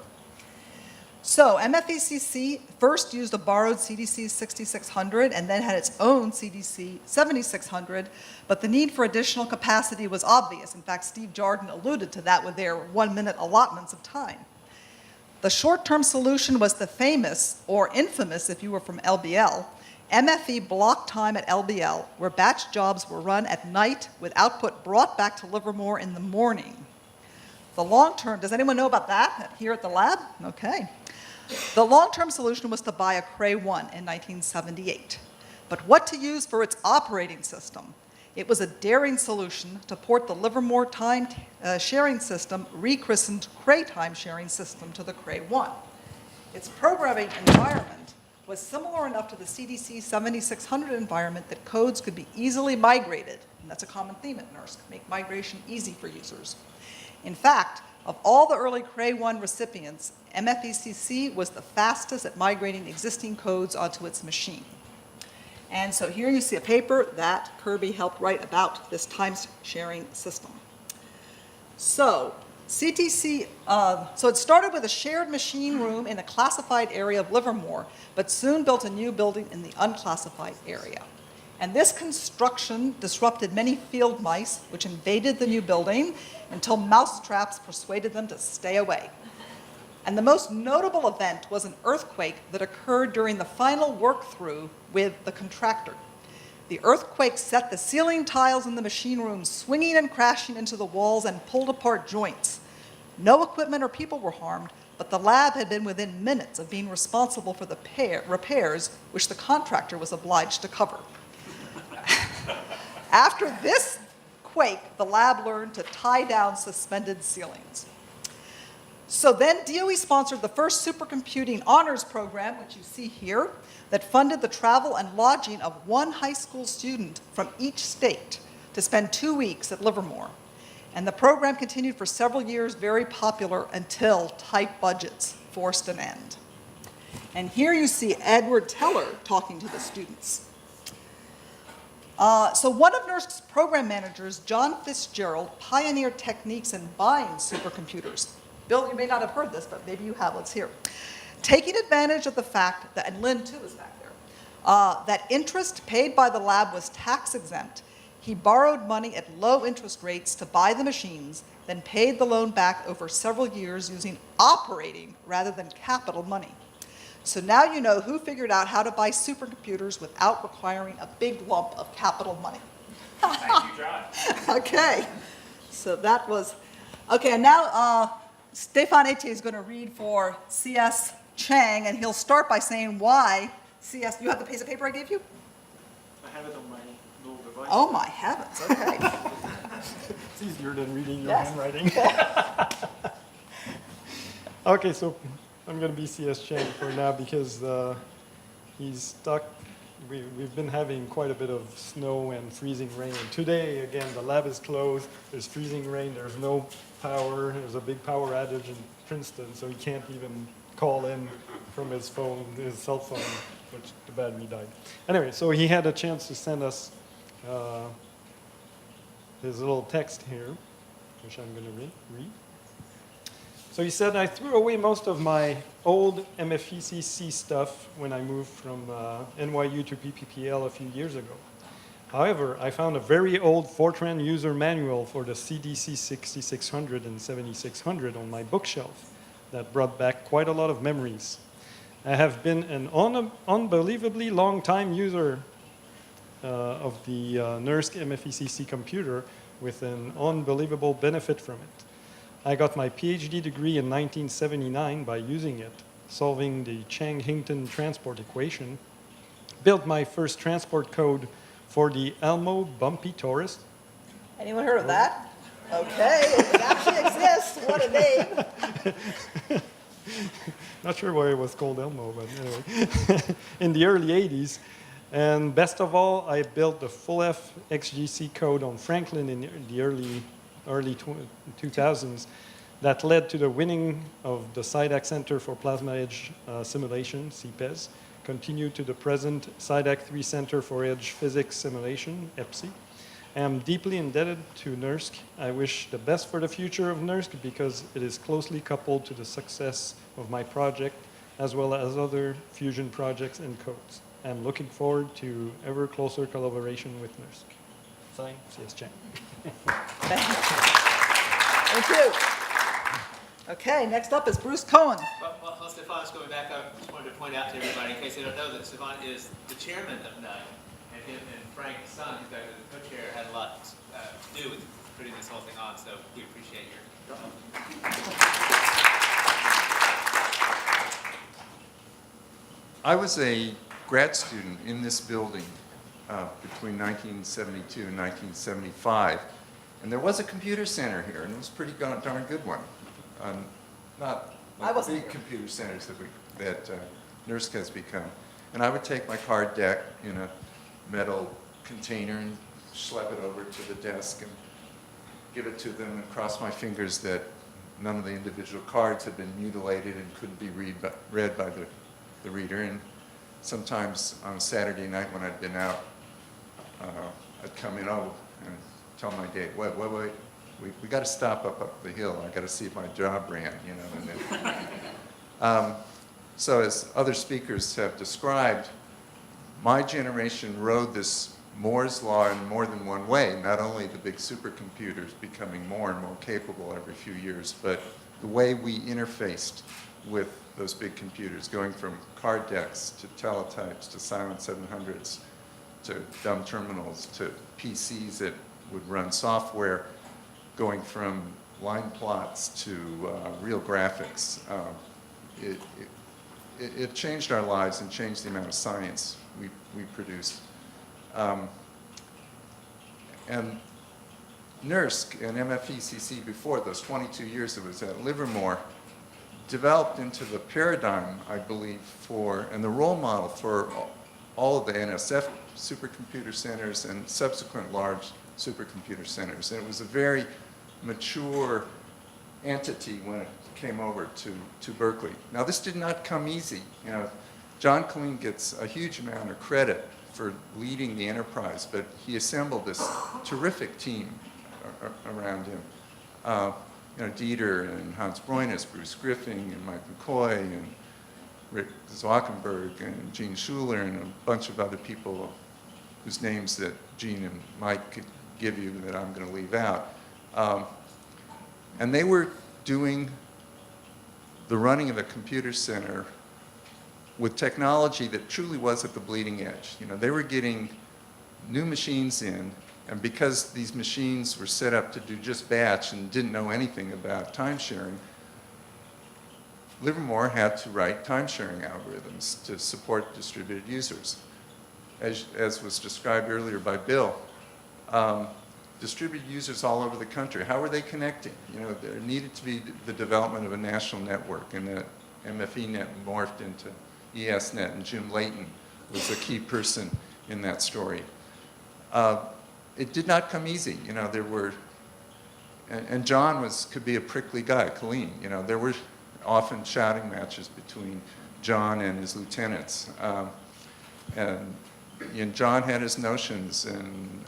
So MFECC first used a borrowed CDC 6600 and then had its own CDC 7600, but the need for additional capacity was obvious. In fact, Steve Jardin alluded to that with their 1-minute allotments of time. The short-term solution was the famous, or infamous if you were from LBL, MFE block time at LBL, where batch jobs were run at night with output brought back to Livermore in the morning. The long-term, does anyone know about that here at the lab? Okay. The long-term solution was to buy a Cray 1 in 1978. But what to use for its operating system? It was a daring solution to port the Livermore time sharing system, rechristened Cray time sharing system, to the Cray 1. Its programming environment was similar enough to the CDC 7600 environment that codes could be easily migrated. And that's a common theme at NERSC, make migration easy for users. In fact, of all the early Cray 1 recipients, MFECC was the fastest at migrating existing codes onto its machine. And so here you see a paper that Kirby helped write about this time-sharing system. So CTC, so it started with a shared machine room in a classified area of Livermore, but soon built a new building in the unclassified area. And this construction disrupted many field mice, which invaded the new building until mousetraps persuaded them to stay away. And the most notable event was an earthquake that occurred during the final work-through with the contractor. The earthquake set the ceiling tiles in the machine room swinging and crashing into the walls and pulled apart joints. No equipment or people were harmed, but the lab had been within minutes of being responsible for the repairs, which the contractor was obliged to cover. After this quake, the lab learned to tie down suspended ceilings. So then DOE sponsored the first supercomputing honors program, which you see here, that funded the travel and lodging of one high school student from each state to spend 2 weeks at Livermore. And the program continued for several years, very popular, until tight budgets forced an end. And here you see Edward Teller talking to the students. So one of NERSC's program managers, John Fitzgerald, pioneered techniques in buying supercomputers. Bill, you may not have heard this, but maybe you have. Let's hear. Taking advantage of the fact that, and Lynn too is back there, that interest paid by the lab was tax exempt, he borrowed money at low interest rates to buy the machines, then paid the loan back over several years using operating rather than capital money. So now you know who figured out how to buy supercomputers without requiring a big lump of capital money. Thank you, John. Okay, so that was, okay, and now Stefan Etier is going to read for C.S. Chang, and he'll start by saying why C.S., you have the piece of paper I gave you? I have it on my little device. Oh my heavens, okay. It's easier than reading your Yes. handwriting. Okay, so I'm going to be C.S. Chang for now because he's stuck. We've been having quite a bit of snow and freezing rain. Today, again, the lab is closed. There's freezing rain. There's no power. There's a big power outage in Princeton, so he can't even call in from his phone, his cell phone, which the battery died. Anyway, so he had a chance to send us his little text here, which I'm going to read. So he said, I threw away most of my old MFECC stuff when I moved from NYU to PPPL a few years ago. However, I found a very old Fortran user manual for the CDC 6600 and 7600 on my bookshelf that brought back quite a lot of memories. I have been an unbelievably long time user of the NERSC MFECC computer with an unbelievable benefit from it. I got my PhD degree in 1979 by using it, solving the Chang-Hinton transport equation, built my first transport code for the Elmo Bumpy Taurus. Anyone heard of that? Okay, it actually exists. What a name. Not sure why it was called Elmo, but anyway. In the early 80s. And best of all, I built the full F XGC code on Franklin in the early 2000s that led to the winning of the SIDAC Center for Plasma Edge Simulation, CPES, continued to the present SIDAC 3 Center for Edge Physics Simulation, EPSI. I am deeply indebted to NERSC. I wish the best for the future of NERSC because it is closely coupled to the success of my project as well as other fusion projects and codes. I'm looking forward to ever closer collaboration with NERSC. Signed, C.S. Chang. Thank you. Okay, next up is Bruce Cohen. Well, Stefan's going back. I just wanted to point out to everybody, in case they don't know, that Stefan is the chairman of NUG, and him and Frank's son, who's back as the co-chair, had a lot to do with putting this whole thing on. So we appreciate your help. I was a grad student in this building between 1972 and 1975, and there was a computer center here, and it was a pretty darn good one. Not like the big computer centers that NERSC has become. And I would take my card deck in a metal container and schlep it over to the desk and give it to them and cross my fingers that none of the individual cards had been mutilated and couldn't be read by the reader. And sometimes on a Saturday night when I'd been out, I'd come in and tell my dad, wait, we got to stop up the hill. I got to see if my job ran, you know. And then, so as other speakers have described, my generation rode this Moore's law in more than one way. Not only the big supercomputers becoming more and more capable every few years, but the way we interfaced with those big computers, going from card decks to teletypes to silent 700s to dumb terminals to PCs that would run software, going from line plots to real graphics. It changed our lives and changed the amount of science we produced. And NERSC and MFECC before those 22 years it was at Livermore developed into the paradigm, I believe, for, and the role model for all of the NSF supercomputer centers and subsequent large supercomputer centers. And it was a very mature entity when it came over to Berkeley. Now, this did not come easy. You know, John Killeen gets a huge amount of credit for leading the enterprise, but he assembled this terrific team around him. You know, Dieter and Hans Broinus, Bruce Griffing, and Mike McCoy, and Rick Zwackenberg, and Gene Schuler, and a bunch of other people whose names that Gene and Mike could give you that I'm going to leave out. And they were doing the running of a computer center with technology that truly was at the bleeding edge. You know, they were getting new machines in, and because these machines were set up to do just batch and didn't know anything about time sharing, Livermore had to write time sharing algorithms to support distributed users. As was described earlier by Bill, distributed users all over the country, how were they connecting? You know, there needed to be the development of a national network, and the MFENet morphed into ESNet, and Jim Layton was a key person in that story. It did not come easy. You know, there were, and John could be a prickly guy, Killeen. You know, there were often shouting matches between John and his lieutenants. And John had his notions, and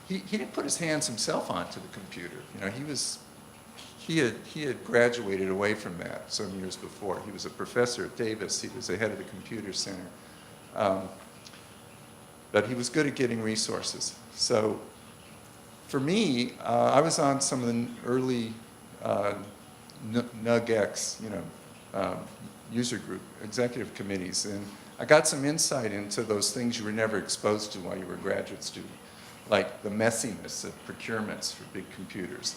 he didn't put his hands himself onto the computer. You know, he had graduated away from that some years before. He was a professor at Davis. He was the head of the computer center. But he was good at getting resources. So for me, I was on some of the early NUG-X, you know, user group, executive committees, and I got some insight into those things you were never exposed to while you were a graduate student, like the messiness of procurements for big computers.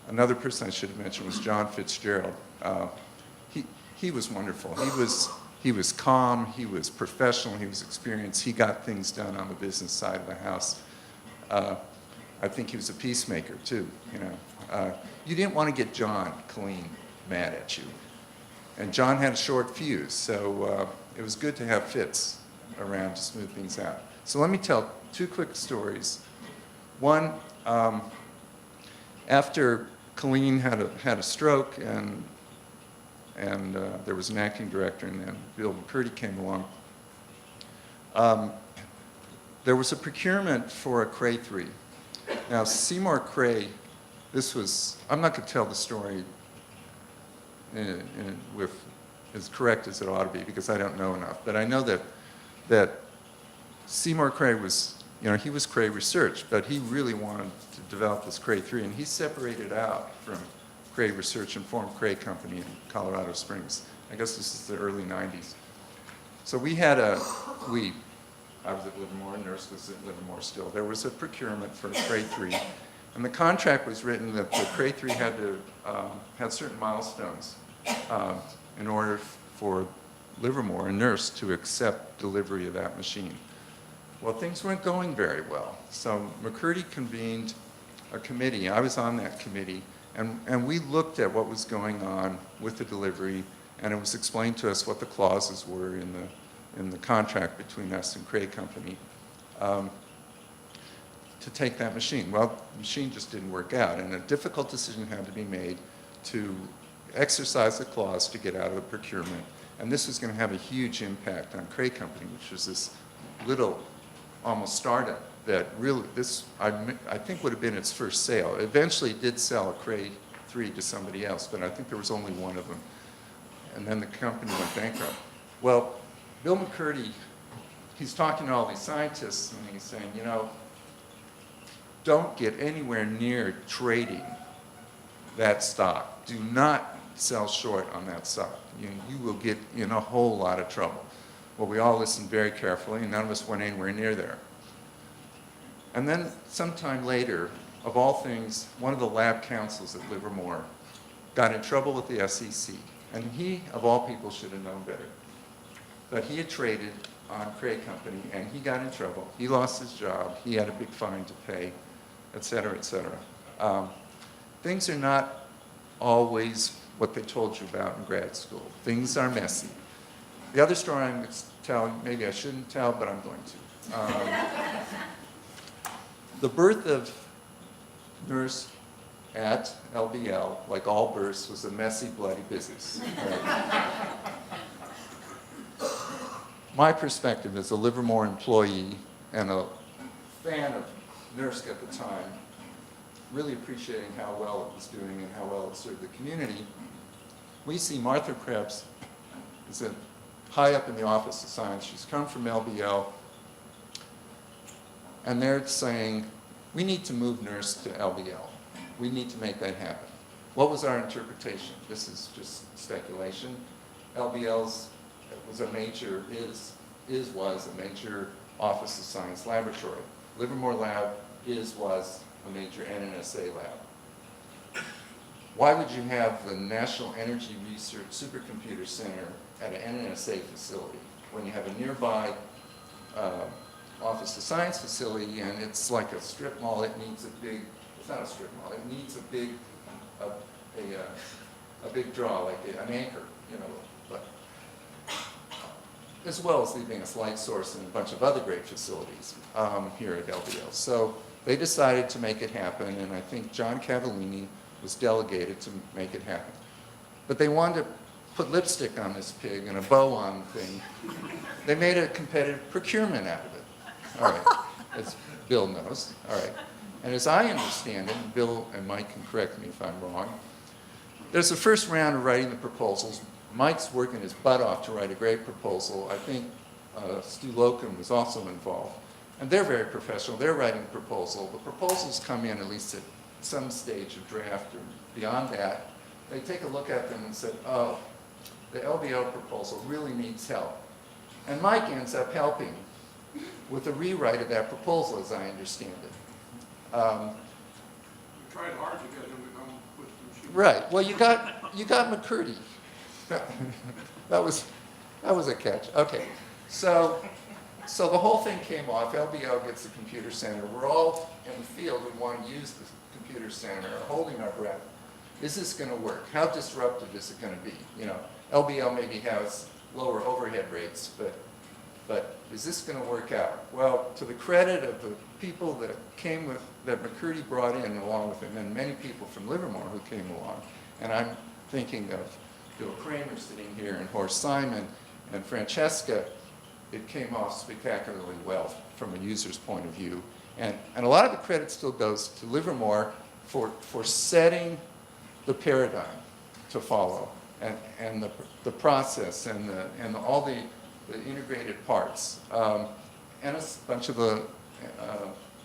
Another person I should have mentioned was John Fitzgerald. He was wonderful. He was calm, he was professional, he was experienced, he got things done on the business side of the house. I think he was a peacemaker too, you know. You didn't want to get John Killeen mad at you. And John had a short fuse, so it was good to have Fitz around to smooth things out. So let me tell two quick stories. One, after Killeen had a stroke and there was an acting director, and then Bill McCurdy came along. There was a procurement for a Cray 3. Now, Seymour Cray, I'm not going to tell the story with as correct as it ought to be, because I don't know enough. But I know that Seymour Cray was, you know, he was Cray Research, but he really wanted to develop this Cray 3, and he separated out from Cray Research and formed Cray Company in Colorado Springs. I guess this is the early 90s. So I was at Livermore, NERSC was at Livermore still. There was a procurement for Cray 3, and the contract was written that the Cray 3 had to have certain milestones in order for Livermore and NERSC to accept delivery of that machine. Well, things weren't going very well. So McCurdy convened a committee. I was on that committee. And we looked at what was going on with the delivery, and it was explained to us what the clauses were in the contract between us and Cray Company to take that machine. Well, the machine just didn't work out, and a difficult decision had to be made to exercise the clause to get out of the procurement. And this was going to have a huge impact on Cray Company, which was this little, almost startup that really, I think would have been its first sale. Eventually it did sell a Cray 3 to somebody else, but I think there was only one of them. And then the company went bankrupt. Well, Bill McCurdy, he's talking to all these scientists, and he's saying, you know, don't get anywhere near trading that stock. Do not sell short on that stock. You will get in a whole lot of trouble. Well, we all listened very carefully, and none of us went anywhere near there. And then sometime later, of all things, one of the lab councils at Livermore got in trouble with the SEC. And he, of all people, should have known better. But he had traded on Cray Company, and he got in trouble. He lost his job. He had a big fine to pay, et cetera, et cetera. Things are not always what they told you about in grad school. Things are messy. The other story I'm going to tell, maybe I shouldn't tell, but I'm going to. The birth of nurse at LBL, like all births, was a messy, bloody business. Right? My perspective as a Livermore employee and a fan of NURSC at the time, really appreciating how well it was doing and how well it served the community, we see Martha Krebs is high up in the Office of Science. She's come from LBL, and they're saying, we need to move NURSC to LBL. We need to make that happen. What was our interpretation? This is just speculation. LBL's was a major, was a major Office of Science laboratory. Livermore Lab was a major NNSA lab. Why would you have the National Energy Research Supercomputer Center at an NNSA facility when you have a nearby Office of Science facility, and it's like a strip mall? It needs a big, it's not a strip mall, it needs a big, a big draw, like an anchor, you know, but as well as the Advanced Light Source and a bunch of other great facilities here at LBL. So they decided to make it happen, and I think John Cavallini was delegated to make it happen. But they wanted to put lipstick on this pig and a bow on the thing. They made a competitive procurement out of it. All right, as Bill knows. All right. And as I understand it, Bill and Mike can correct me if I'm wrong, there's the first round of writing the proposals. Mike's working his butt off to write a great proposal. I think Stu Locum was also involved. And they're very professional. They're writing the proposal. The proposals come in at least at some stage of draft or beyond that. They take a look at them and say, oh, the LBO proposal really needs help. And Mike ends up helping with a rewrite of that proposal, as I understand it. We tried hard to get him to come with the machine. Right. Well, you got McCurdy. that was a catch. Okay. So the whole thing came off. LBO gets the computer center. We're all in the field. We want to use the computer center, holding our breath. Is this going to work? How disruptive is it going to be? You know, LBL maybe has lower overhead rates, but is this going to work out? Well, to the credit of the people that came with, that McCurdy brought in along with him, and many people from Livermore who came along, and I'm thinking of Bill Kramer sitting here, and Horst Simon, and Francesca, it came off spectacularly well from a user's point of view. And a lot of the credit still goes to Livermore for setting the paradigm to follow, and the process, and all the integrated parts, and a bunch of the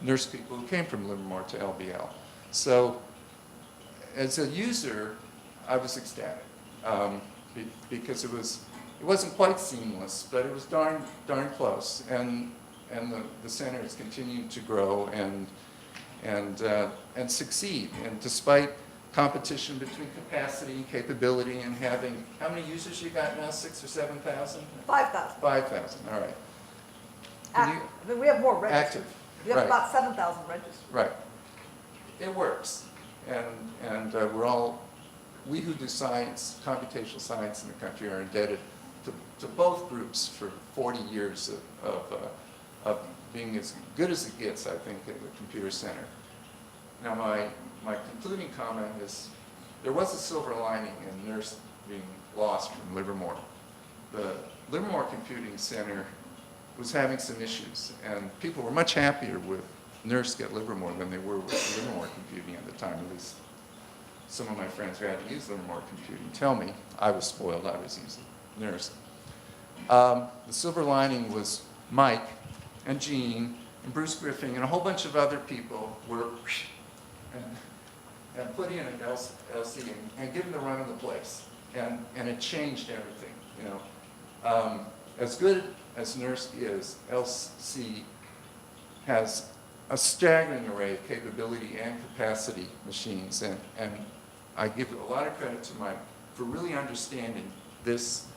nurse people who came from Livermore to LBL. So as a user, I was ecstatic because it wasn't quite seamless, but it was darn close, and the center has continued to grow and succeed, and despite competition between capacity and capability and having, how many users you got now, 6,000 or 7,000? 5,000. 5,000, all right. I mean, we have more registered. Active, We have right. about 7,000 registered. Right. It works. And we who do science, computational science in the country are indebted to both groups for 40 years of being as good as it gets, I think, at the computer center. Now, my concluding comment is there was a silver lining in NURSC being lost from Livermore. The Livermore Computing Center was having some issues, and people were much happier with NURSC at Livermore than they were with Livermore Computing at the time. At least some of my friends who had to use Livermore Computing tell me. I was spoiled. I was using NURSC. The silver lining was Mike and Gene and Bruce Griffin and a whole bunch of other people were and put in an LC and given the run of the place. And it changed everything, you know. As good as NURSC is, LC has a staggering array of capability and capacity machines, and I give a lot of credit to Mike for really understanding this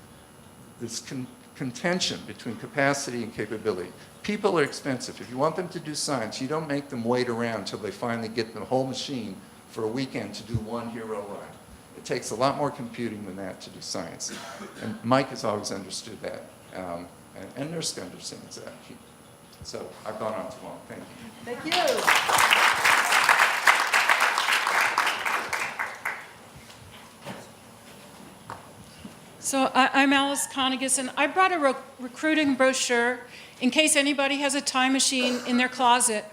contention between capacity and capability. People are expensive. If you want them to do science, you don't make them wait around until they finally get the whole machine for a weekend to do one hero run. It takes a lot more computing than that to do science. And Mike has always understood that, and NERSC understands that. So I've gone on too long. Thank you. Thank you. So I'm Alice Conegus, and I brought a recruiting brochure in case anybody has a time machine in their closet.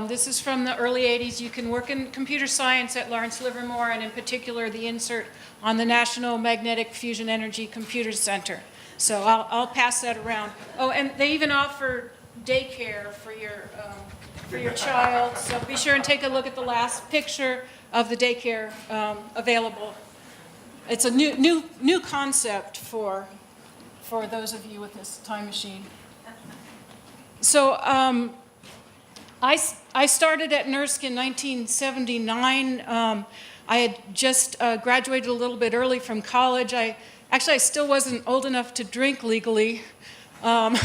This is from the early 80s. You can work in computer science at Lawrence Livermore, and in particular, the insert on the National Magnetic Fusion Energy Computer Center. So I'll pass that around. Oh, and they even offer daycare for your child. So be sure and take a look at the last picture of the daycare available. It's a new concept for those of you with this time machine. So I started at NERSC in 1979. I had just graduated a little bit early from college. I still wasn't old enough to drink legally, but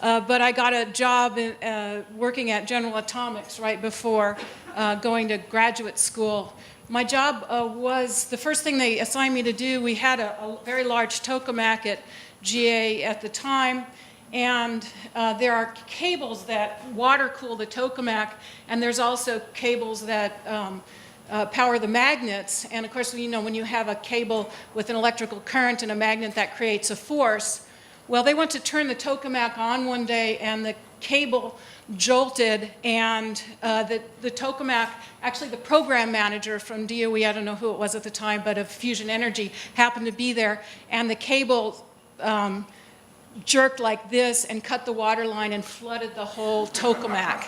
I got a job working at General Atomics right before going to graduate school. My job was, the first thing they assigned me to do, we had a very large tokamak at GA at the time, and there are cables that water cool the tokamak, and there's also cables that power the magnets. And of course, you know, when you have a cable with an electrical current and a magnet, that creates a force. Well, they went to turn the tokamak on one day, and the cable jolted, and the tokamak, actually the program manager from DOE, I don't know who it was at the time, but of Fusion Energy, happened to be there, and the cable jerked like this and cut the water line and flooded the whole tokamak.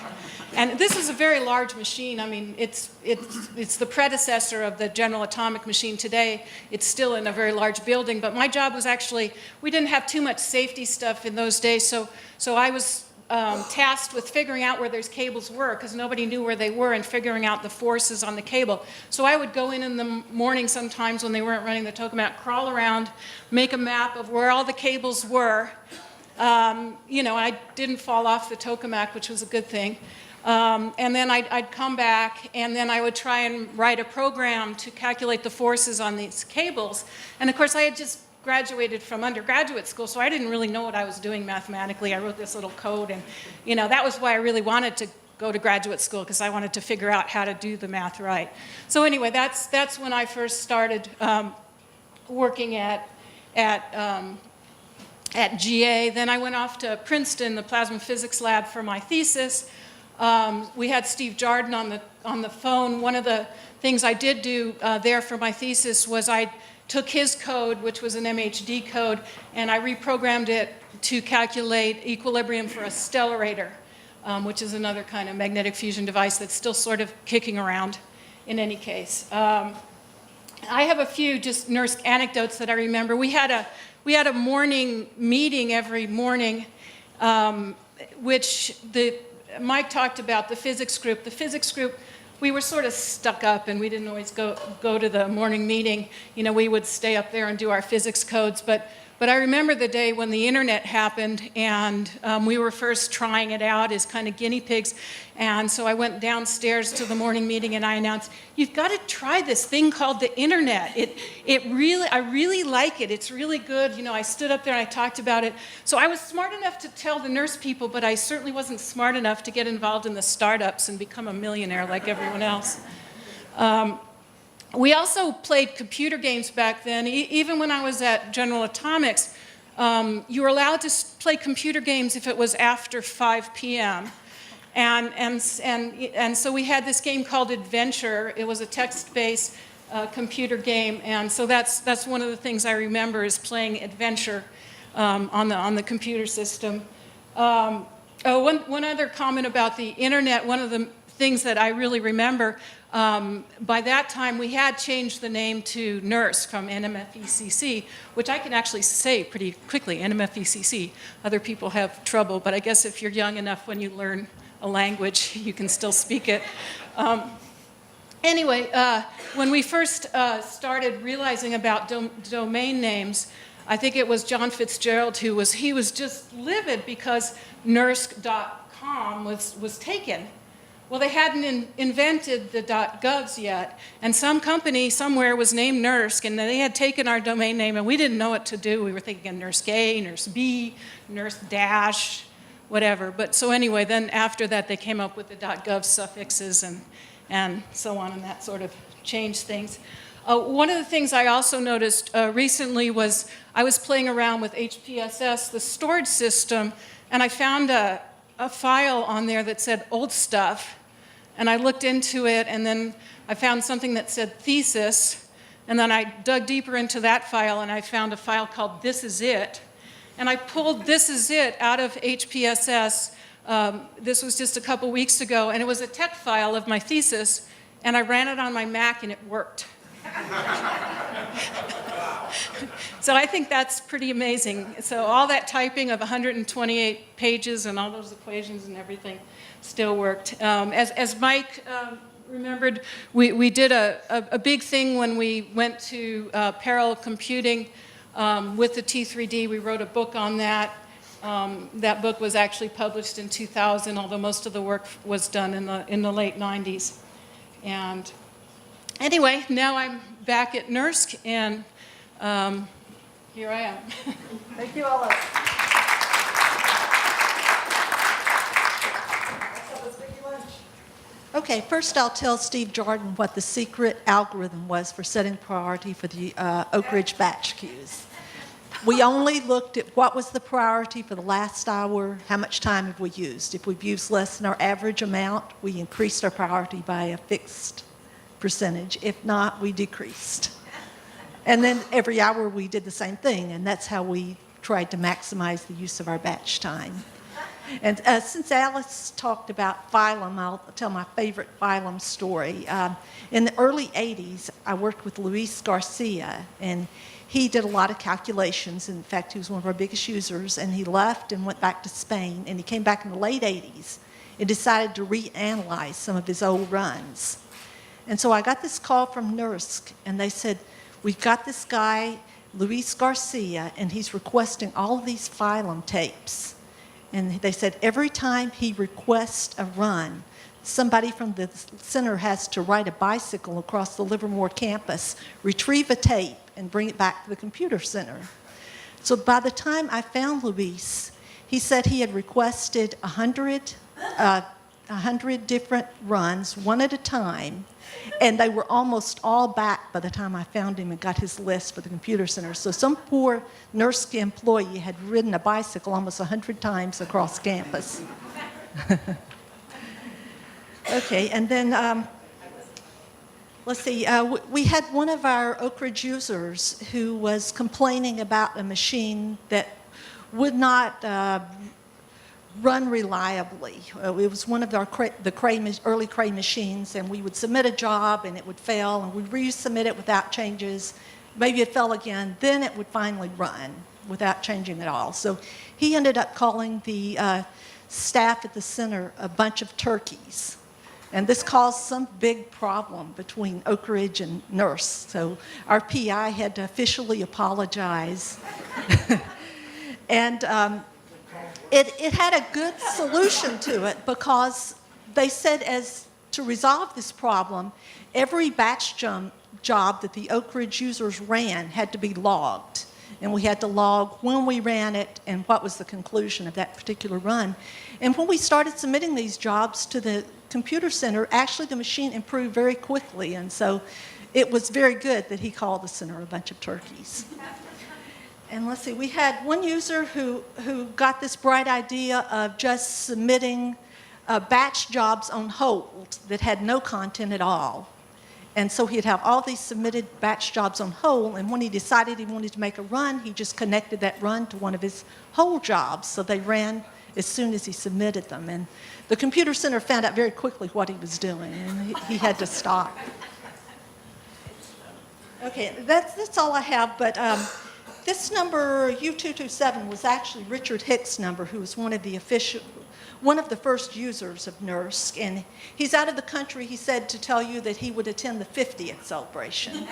And this is a very large machine. I mean, it's the predecessor of the General Atomic machine today. It's still in a very large building, but my job was actually, we didn't have too much safety stuff in those days, so I was tasked with figuring out where those cables were, because nobody knew where they were, and figuring out the forces on the cable. So I would go in the morning sometimes when they weren't running the tokamak, crawl around, make a map of where all the cables were. You know, I didn't fall off the tokamak, which was a good thing. And then I'd come back, and then I would try and write a program to calculate the forces on these cables. And of course, I had just graduated from undergraduate school, so I didn't really know what I was doing mathematically. I wrote this little code, and you know, that was why I really wanted to go to graduate school, because I wanted to figure out how to do the math right. So anyway, that's when I first started working at GA. Then I went off to Princeton, the plasma physics lab, for my thesis. We had Steve Jardin on the phone. One of the things I did do there for my thesis was I took his code, which was an MHD code, and I reprogrammed it to calculate equilibrium for a stellarator, which is another kind of magnetic fusion device that's still sort of kicking around in any case. I have a few just NERSC anecdotes that I remember. We had a morning meeting every morning, which Mike talked about the physics group. The physics group, we were sort of stuck up, and we didn't always go to the morning meeting. You know, we would stay up there and do our physics codes. But I remember the day when the internet happened, and we were first trying it out as kind of guinea pigs. And so I went downstairs to the morning meeting, and I announced, "You've got to try this thing called the internet. I really like it. It's really good." You know, I stood up there and I talked about it. So I was smart enough to tell the nurse people, but I certainly wasn't smart enough to get involved in the startups and become a millionaire like everyone else. We also played computer games back then. Even when I was at General Atomics, you were allowed to play computer games if it was after 5 p.m. And so we had this game called Adventure. It was a text-based computer game, and so that's one of the things I remember is playing Adventure on the computer system. One other comment about the internet. One of the things that I really remember, by that time we had changed the name to NERSC from NMFECC, which I can actually say pretty quickly, NMFECC. Other people have trouble, but I guess if you're young enough when you learn a language, you can still speak it. Anyway, when we first started realizing about domain names, I think it was John Fitzgerald he was just livid because NERSC.com was taken. Well, they hadn't invented the .govs yet, and some company somewhere was named NERSC, and they had taken our domain name, and we didn't know what to do. We were thinking NERSC A, NERSC B, NERSC dash, whatever. But so anyway, then after that, they came up with the .gov suffixes and so on, and that sort of changed things. One of the things I also noticed recently was I was playing around with HPSS, the storage system, and I found a file on there that said old stuff, and I looked into it, and then I found something that said thesis, and then I dug deeper into that file, and I found a file called This Is It, and I pulled This Is It out of HPSS. This was just a couple weeks ago, and it was a tech file of my thesis, and I ran it on my Mac, and it worked. So I think that's pretty amazing. So all that typing of 128 pages and all those equations and everything still worked. As Mike remembered, we did a big thing when we went to parallel computing with the T3D. We wrote a book on that. That book was actually published in 2000, although most of the work was done in the late 90s. And anyway, now I'm back at NERSC, and here I am. Thank you, Ella. Okay, first I'll tell Steve Jordan what the secret algorithm was for setting priority for the Oak Ridge batch queues. We only looked at what was the priority for the last hour, how much time have we used. If we've used less than our average amount, we increased our priority by a fixed percentage. If not, we decreased. And then every hour we did the same thing, and that's how we tried to maximize the use of our batch time. And since Alice talked about phylum, I'll tell my favorite phylum story. In the early 80s, I worked with Luis Garcia, and he did a lot of calculations. In fact, he was one of our biggest users, and he left and went back to Spain, and he came back in the late 80s and decided to reanalyze some of his old runs. And so I got this call from NERSC, and they said, we've got this guy, Luis Garcia, and he's requesting all of these phylum tapes. And they said every time he requests a run, somebody from the center has to ride a bicycle across the Livermore campus, retrieve a tape, and bring it back to the computer center. So by the time I found Luis, he said he had requested 100 different runs, one at a time, and they were almost all back by the time I found him and got his list for the computer center. So some poor NERSC employee had ridden a bicycle almost 100 times across campus. Okay, and then let's see, we had one of our Oak Ridge users who was complaining about a machine that would not run reliably. It was one of our early Cray machines, and we would submit a job and it would fail, and we'd resubmit it without changes. Maybe it fell again, then it would finally run without changing at all. So he ended up calling the staff at the center a bunch of turkeys. And this caused some big problem between Oak Ridge and NERSC. So our PI had to officially apologize. And it had a good solution to it, because they said to resolve this problem, every batch job that the Oak Ridge users ran had to be logged. And we had to log when we ran it and what was the conclusion of that particular run. And when we started submitting these jobs to the computer center, actually the machine improved very quickly. And so it was very good that he called the center a bunch of turkeys. And let's see, we had one user who got this bright idea of just submitting batch jobs on hold that had no content at all. And so he'd have all these submitted batch jobs on hold, and when he decided he wanted to make a run, he just connected that run to one of his hold jobs, so they ran as soon as he submitted them. And the computer center found out very quickly what he was doing, and he had to stop. Okay, that's all I have, but this number, U227, was actually Richard Hicks' number, who was one of the first users of NERSC, and he's out of the country. He said to tell you that he would attend the 50th celebration.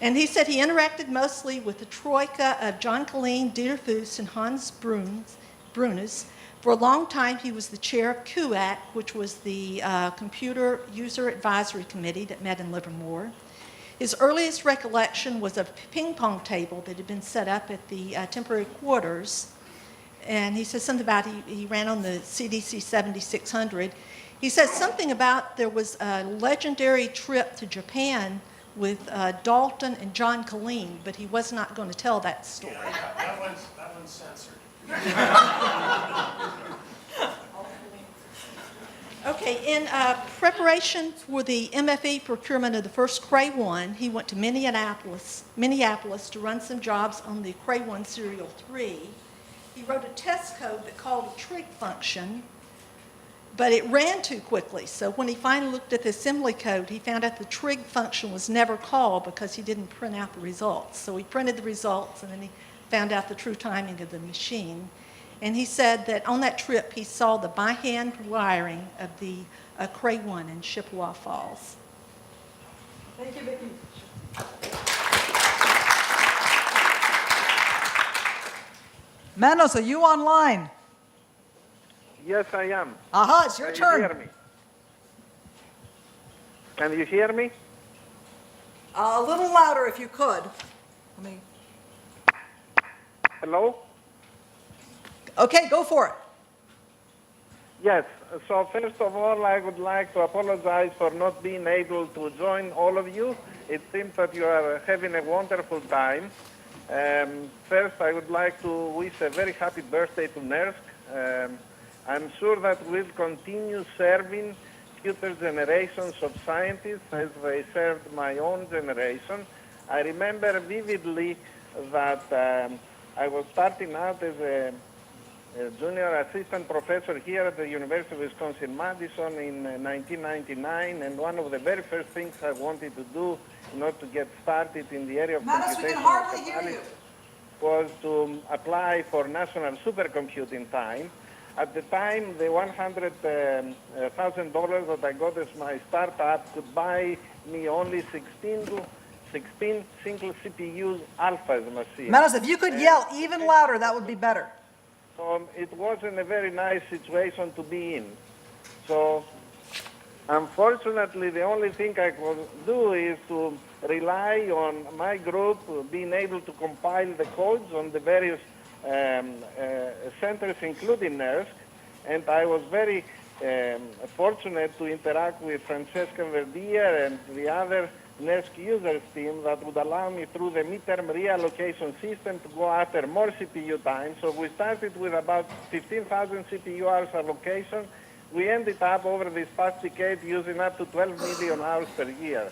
And he said he interacted mostly with the troika of John Colleen, Dieter Fuss, and Hans Brunes. For a long time, he was the chair of CUAC, which was the Computer User Advisory Committee that met in Livermore. His earliest recollection was of a ping pong table that had been set up at the temporary quarters. And he says something about he ran on the CDC 7600. He says something about there was a legendary trip to Japan with Dalton and John Colleen, but he was not going to tell that story. That one's censored. Okay, in preparation for the MFE procurement of the first Cray 1, he went to Minneapolis to run some jobs on the Cray 1 Serial 3. He wrote a test code that called a trig function, but it ran too quickly. So when he finally looked at the assembly code, he found out the trig function was never called because he didn't print out the results. So he printed the results, and then he found out the true timing of the machine. And he said that on that trip, he saw the by-hand wiring of the Cray 1 in Chippewa Falls. Thank you, Vicki. Manos, are you online? Yes, I am. Aha, it's your Can turn. you hear me? Can you hear me? A little louder if you could. Let me... Hello? Okay, go for it. Yes. So first of all, I would like to apologize for not being able to join all of you. It seems that you are having a wonderful time. First, I would like to wish a very happy birthday to NERSC. I'm sure that we'll continue serving future generations of scientists as they served my own generation. I remember vividly that I was starting out as a junior assistant professor here at the University of Wisconsin-Madison in 1999, and one of the very first things I wanted to do in order to get started in the area of computational technology was to apply for national supercomputing time. At the time, the $100,000 that I got as my startup could buy me only 16 single CPU alphas machines. Manos, if you could yell even louder, that would be better. So it wasn't a very nice situation to be in. So unfortunately, the only thing I could do is to rely on my group being able to compile the codes on the various centers, including NERSC. And I was very fortunate to interact with Francesca Verdier and the other NERSC users team that would allow me through the midterm reallocation system to go after more CPU time. So we started with about 15,000 CPU hours allocation. We ended up over this past decade using up to 12 million hours per year.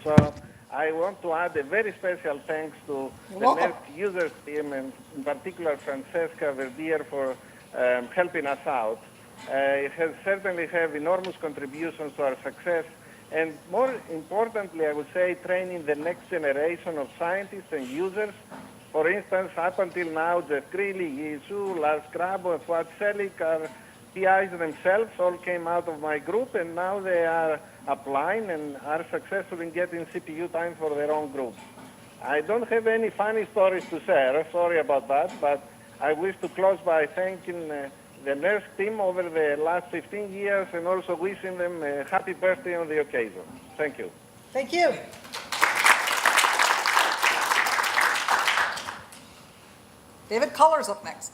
So I want to add a very special thanks to the NERSC users team, and in particular Francesca Verdier for helping us out. It has certainly have enormous contributions to our success. And more importantly, I would say training the next generation of scientists and users. For instance, up until now, Jeff Greeley, Yi Su, Lars Krabo, and Fuad Selik are PIs themselves, all came out of my group, and now they are applying and are successful in getting CPU time for their own group. I don't have any funny stories to share, sorry about that, but I wish to close by thanking the NERSC team over the last 15 years and also wishing them a happy birthday on the occasion. Thank you. Thank you. David Culler's up next.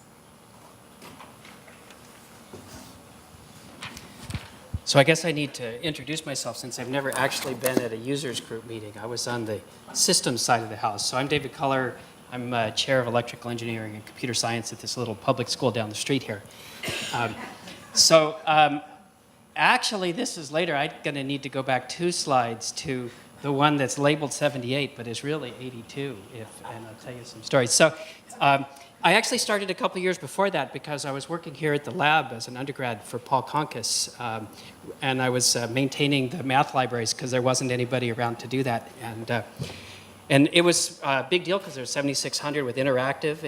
So I guess I need to introduce myself since I've never actually been at a users group meeting. I was on the systems side of the house. So I'm David Culler. I'm chair of electrical engineering and computer science at this little public school down the street here. Actually, this is later. I'm going to need to go back 2 slides to the one that's labeled 78, but is really 82, and I'll tell you some stories. So I actually started a couple years before that because I was working here at the lab as an undergrad for Paul Conkis, and I was maintaining the math libraries because there wasn't anybody around to do that. And it was a big deal because there was 7600 with interactive,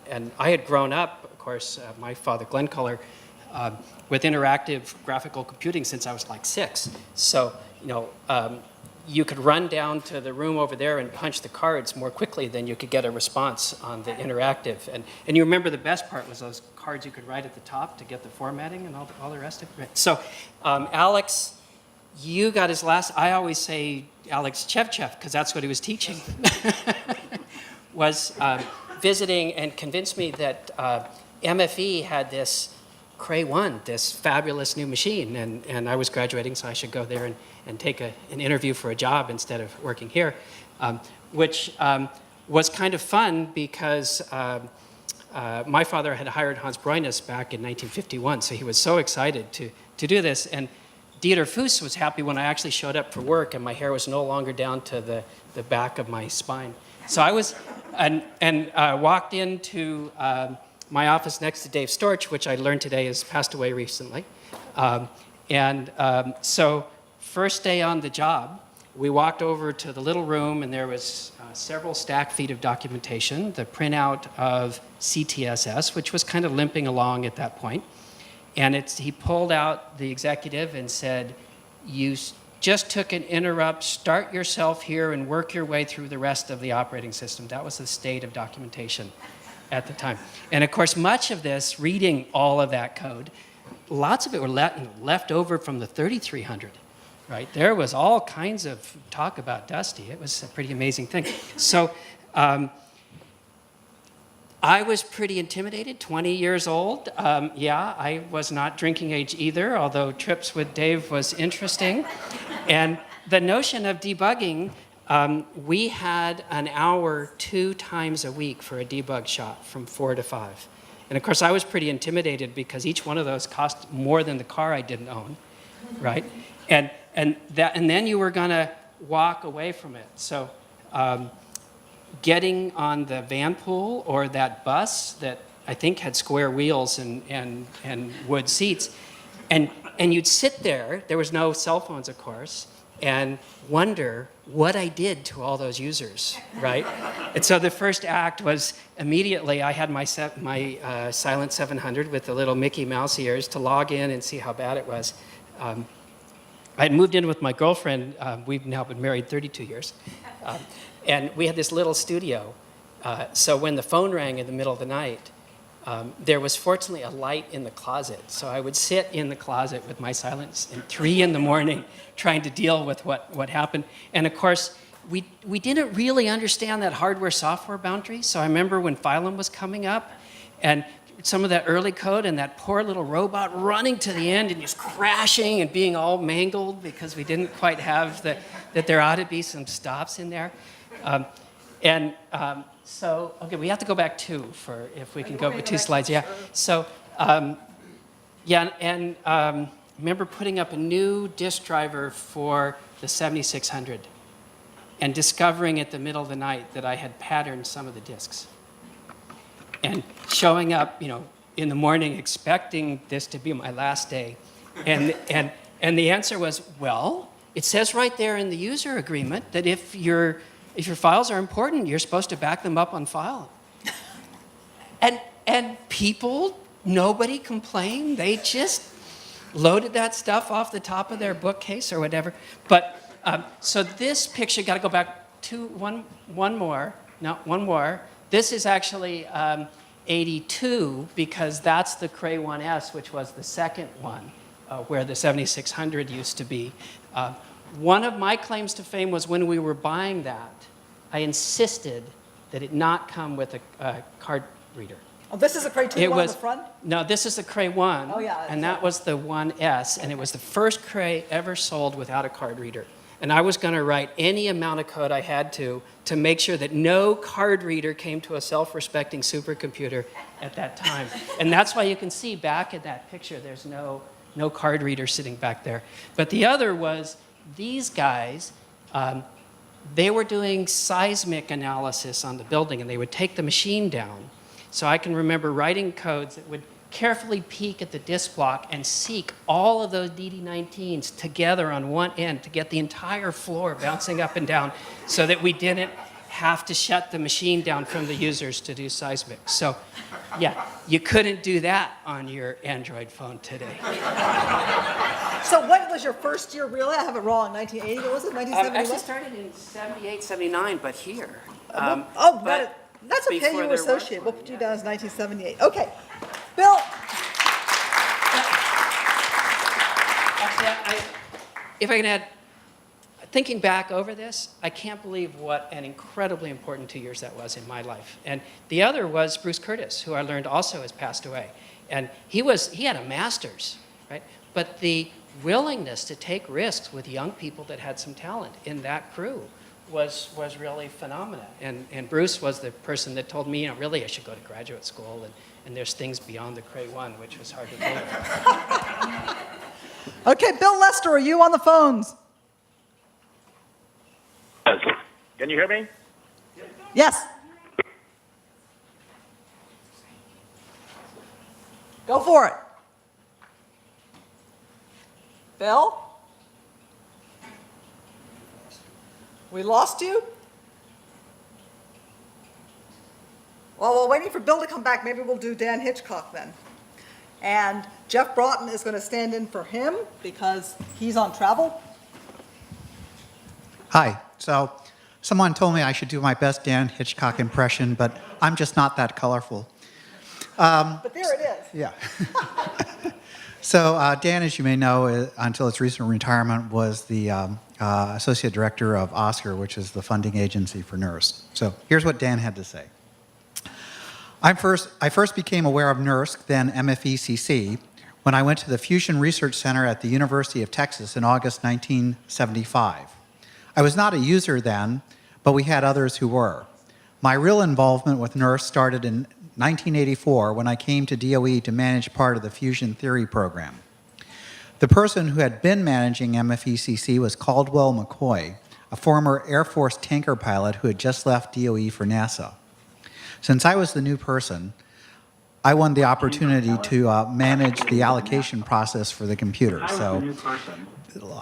and I had grown up, of course, my father, Glenn Culler, with interactive graphical computing since I was like 6. So, you could run down to the room over there and punch the cards more quickly than you could get a response on the interactive. And you remember the best part was those cards you could write at the top to get the formatting and all the rest of it. Right. So Alex, you got his last, I always say Alex Chevchev, because that's what he was teaching, was visiting and convinced me that MFE had this Cray 1, this fabulous new machine, and I was graduating, so I should go there and take an interview for a job instead of working here, which was kind of fun because my father had hired Hans Breunis back in 1951, so he was so excited to do this. And Dieter Fuss was happy when I actually showed up for work and my hair was no longer down to the back of my spine. So I was, walked into my office next to Dave Storch, which I learned today has passed away recently. So first day on the job, we walked over to the little room and there was several stack feet of documentation, the printout of CTSS, which was kind of limping along at that point. And he pulled out the executive and said, you just took an interrupt, start yourself here and work your way through the rest of the operating system. That was the state of documentation at the time. And of course, much of this, reading all of that code, lots of it were left over from the 3300, right? There was all kinds of talk about Dusty. It was a pretty amazing thing. So I was pretty intimidated, 20 years old. Yeah, I was not drinking age either, although trips with Dave was interesting. And the notion of debugging, we had an hour 2 times a week for a debug shop from 4 to 5. And of course, I was pretty intimidated because each one of those cost more than the car I didn't own, right? And then you were going to walk away from it. So getting on the van pool or that bus that I think had square wheels and wood seats, and you'd sit there, there was no cell phones, of course, and wonder what I did to all those users, right? And so the first act was immediately I had my Silent 700 with the little Mickey Mouse ears to log in and see how bad it was. I had moved in with my girlfriend. We've now been married 32 years. And we had this little studio. So when the phone rang in the middle of the night, there was fortunately a light in the closet. So I would sit in the closet with my silence at 3 in the morning trying to deal with what happened. And of course, we didn't really understand that hardware-software boundary. So I remember when Phylum was coming up and some of that early code and that poor little robot running to the end and just crashing and being all mangled because we didn't quite have that there ought to be some stops in there. So, okay, we have to go back 2 for if we can go with 2 slides. Yeah. So, remember putting up a new disk driver for the 7600 and discovering at the middle of the night that I had patterned some of the disks. And showing up, in the morning expecting this to be my last day. And the answer was, well, it says right there in the user agreement that if your files are important, you're supposed to back them up on file. And people, nobody complained. They just loaded that stuff off the top of their bookcase or whatever. But so this picture, got to go back to one more. This is actually 82 because that's the Cray 1S, which was the second one where the 7600 used to be. One of my claims to fame was when we were buying that, I insisted that it not come with a card reader. Oh, this is a Cray 2 on the front? No, this is the Cray 1, oh, yeah, and that was the 1S, and it was the first Cray ever sold without a card reader. And I was going to write any amount of code I had to make sure that no card reader came to a self-respecting supercomputer at that time. And that's why you can see back in that picture, there's no card reader sitting back there. But the other was these guys, they were doing seismic analysis on the building, and they would take the machine down. So I can remember writing codes that would carefully peek at the disk block and seek all of those DD19s together on one end to get the entire floor bouncing up and down so that we didn't have to shut the machine down from the users to do seismic. So yeah, you couldn't do that on your Android phone today. So what was your first year really? I have it wrong, 1980, what was it, 1970? Actually started in 78, 79, but here. That's okay, you before were there was associated. We'll one, put you down as 1978. Okay. Bill, Actually, if I can add, thinking back over this, I can't believe what an incredibly important 2 years that was in my life. And the other was Bruce Curtis, who I learned also has passed away. And he had a master's, right? But the willingness to take risks with young people that had some talent in that crew was really phenomenal. And Bruce was the person that told me, really I should go to graduate school, and there's things beyond the Cray 1, which was hard to believe. okay, Bill Lester, are you on the phones? Can you hear me? Yes. Go for it. Bill? We lost you? Well, we're waiting for Bill to come back. Maybe we'll do Dan Hitchcock then. And Jeff Broughton is going to stand in for him because he's on travel. Hi. So someone told me I should do my best Dan Hitchcock impression, but I'm just not that colorful. But there it is. Yeah. So Dan, as you may know, until its recent retirement, was the Associate Director of OSCAR, which is the funding agency for NERSC. So here's what Dan had to say. I first became aware of NERSC, then MFECC, when I went to the Fusion Research Center at the University of Texas in August 1975. I was not a user then, but we had others who were. My real involvement with NERSC started in 1984 when I came to DOE to manage part of the fusion theory program. The person who had been managing MFECC was Caldwell McCoy, a former Air Force tanker pilot who had just left DOE for NASA. Since I was the new person, I won the opportunity to manage the allocation process for the computer. So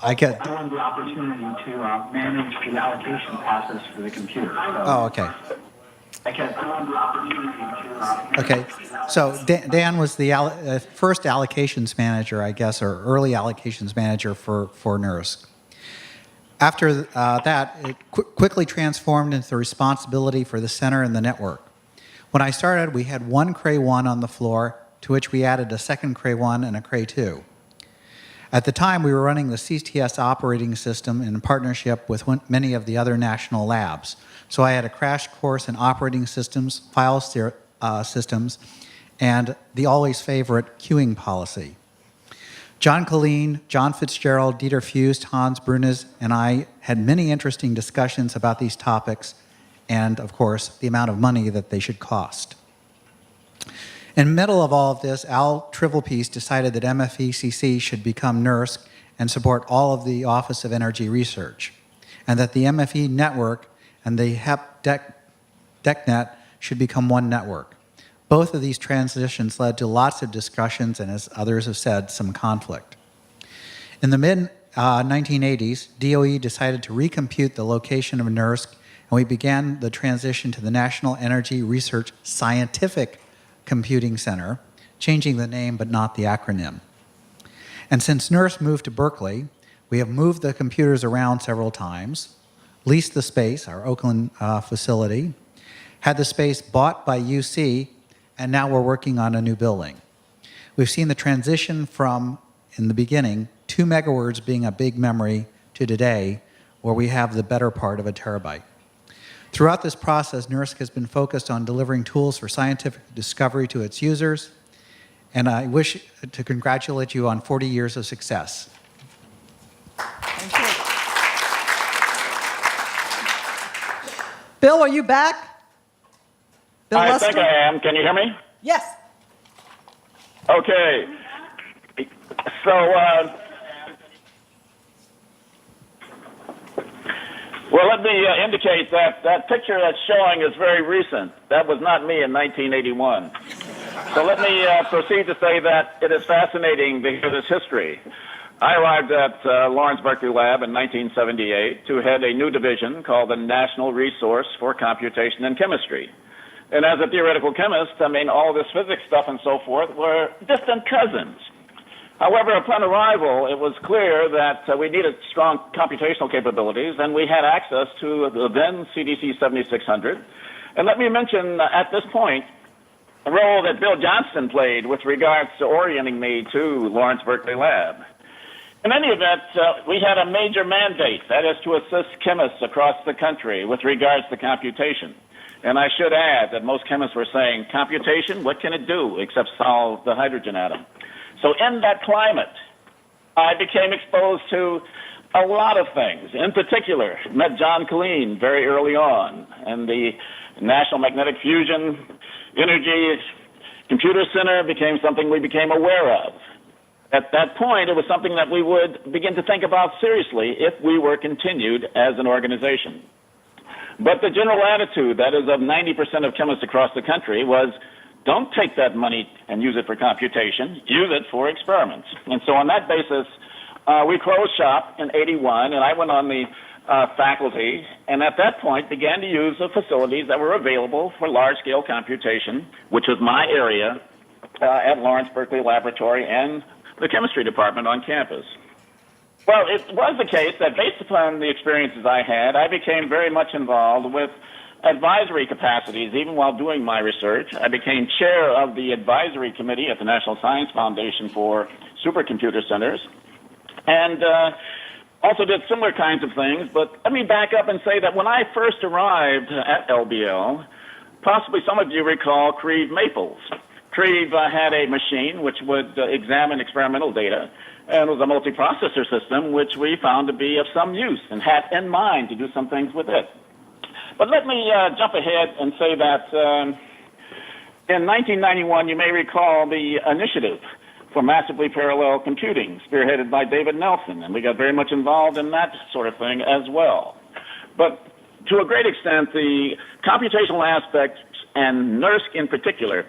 I won the opportunity to manage the allocation process for the computer. Oh, okay. Okay, so Dan was the first allocations manager, I guess, or early allocations manager for NERSC. After that, it quickly transformed into the responsibility for the center and the network. When I started, we had one Cray 1 on the floor, to which we added a second Cray 1 and a Cray 2. At the time, we were running the CTS operating system in partnership with many of the other national labs. So I had a crash course in operating systems, file systems, and the always favorite queuing policy. John Colleen, John Fitzgerald, Dieter Fust, Hans Brunes, and I had many interesting discussions about these topics and, of course, the amount of money that they should cost. In the middle of all of this, Al Trivelpiece decided that MFECC should become NERSC and support all of the Office of Energy Research, and that the MFE network and the HEP DECnet should become one network. Both of these transitions led to lots of discussions and, as others have said, some conflict. In the mid-1980s, DOE decided to recompute the location of NERSC, and we began the transition to the National Energy Research Scientific Computing Center, changing the name but not the acronym. And since NERSC moved to Berkeley, we have moved the computers around several times, leased the space, our Oakland facility, had the space bought by UC, and now we're working on a new building. We've seen the transition from, in the beginning, 2 megawords being a big memory to today, where we have the better part of a terabyte. Throughout this process, NERSC has been focused on delivering tools for scientific discovery to its users, and I wish to congratulate you on 40 years of success. Thank you. Bill, are you back? Bill I Lester? think I am. Can you hear me? Yes. Okay. So, well, let me indicate that that picture that's showing is very recent. That was not me in 1981. So let me proceed to say that it is fascinating to hear this history. I arrived at Lawrence Berkeley Lab in 1978 to head a new division called the National Resource for Computation and Chemistry. And as a theoretical chemist, I mean, all this physics stuff and so forth were distant cousins. However, upon arrival, it was clear that we needed strong computational capabilities, and we had access to the then CDC 7600. And let me mention at this point the role that Bill Johnston played with regards to orienting me to Lawrence Berkeley Lab. In any event, we had a major mandate, that is to assist chemists across the country with regards to computation. And I should add that most chemists were saying, computation, what can it do except solve the hydrogen atom? So in that climate, I became exposed to a lot of things. In particular, met John Killeen very early on, and the National Magnetic Fusion Energy Computer Center became something we became aware of. At that point, it was something that we would begin to think about seriously if we were continued as an organization. But the general attitude, that is of 90% of chemists across the country, was don't take that money and use it for computation, use it for experiments. And so on that basis, we closed shop in 81, and I went on the faculty, and at that point began to use the facilities that were available for large-scale computation, which was my area at Lawrence Berkeley Laboratory and the chemistry department on campus. Well, it was the case that based upon the experiences I had, I became very much involved with advisory capacities even while doing my research. I became chair of the advisory committee at the National Science Foundation for Supercomputer Centers, and also did similar kinds of things. But let me back up and say that when I first arrived at LBL, possibly some of you recall Creve Maples. Creve had a machine which would examine experimental data, and it was a multiprocessor system which we found to be of some use and had in mind to do some things with it. But let me jump ahead and say that in 1991, you may recall the initiative for massively parallel computing, spearheaded by David Nelson, and we got very much involved in that sort of thing as well. But to a great extent, the computational aspects, and NERSC in particular,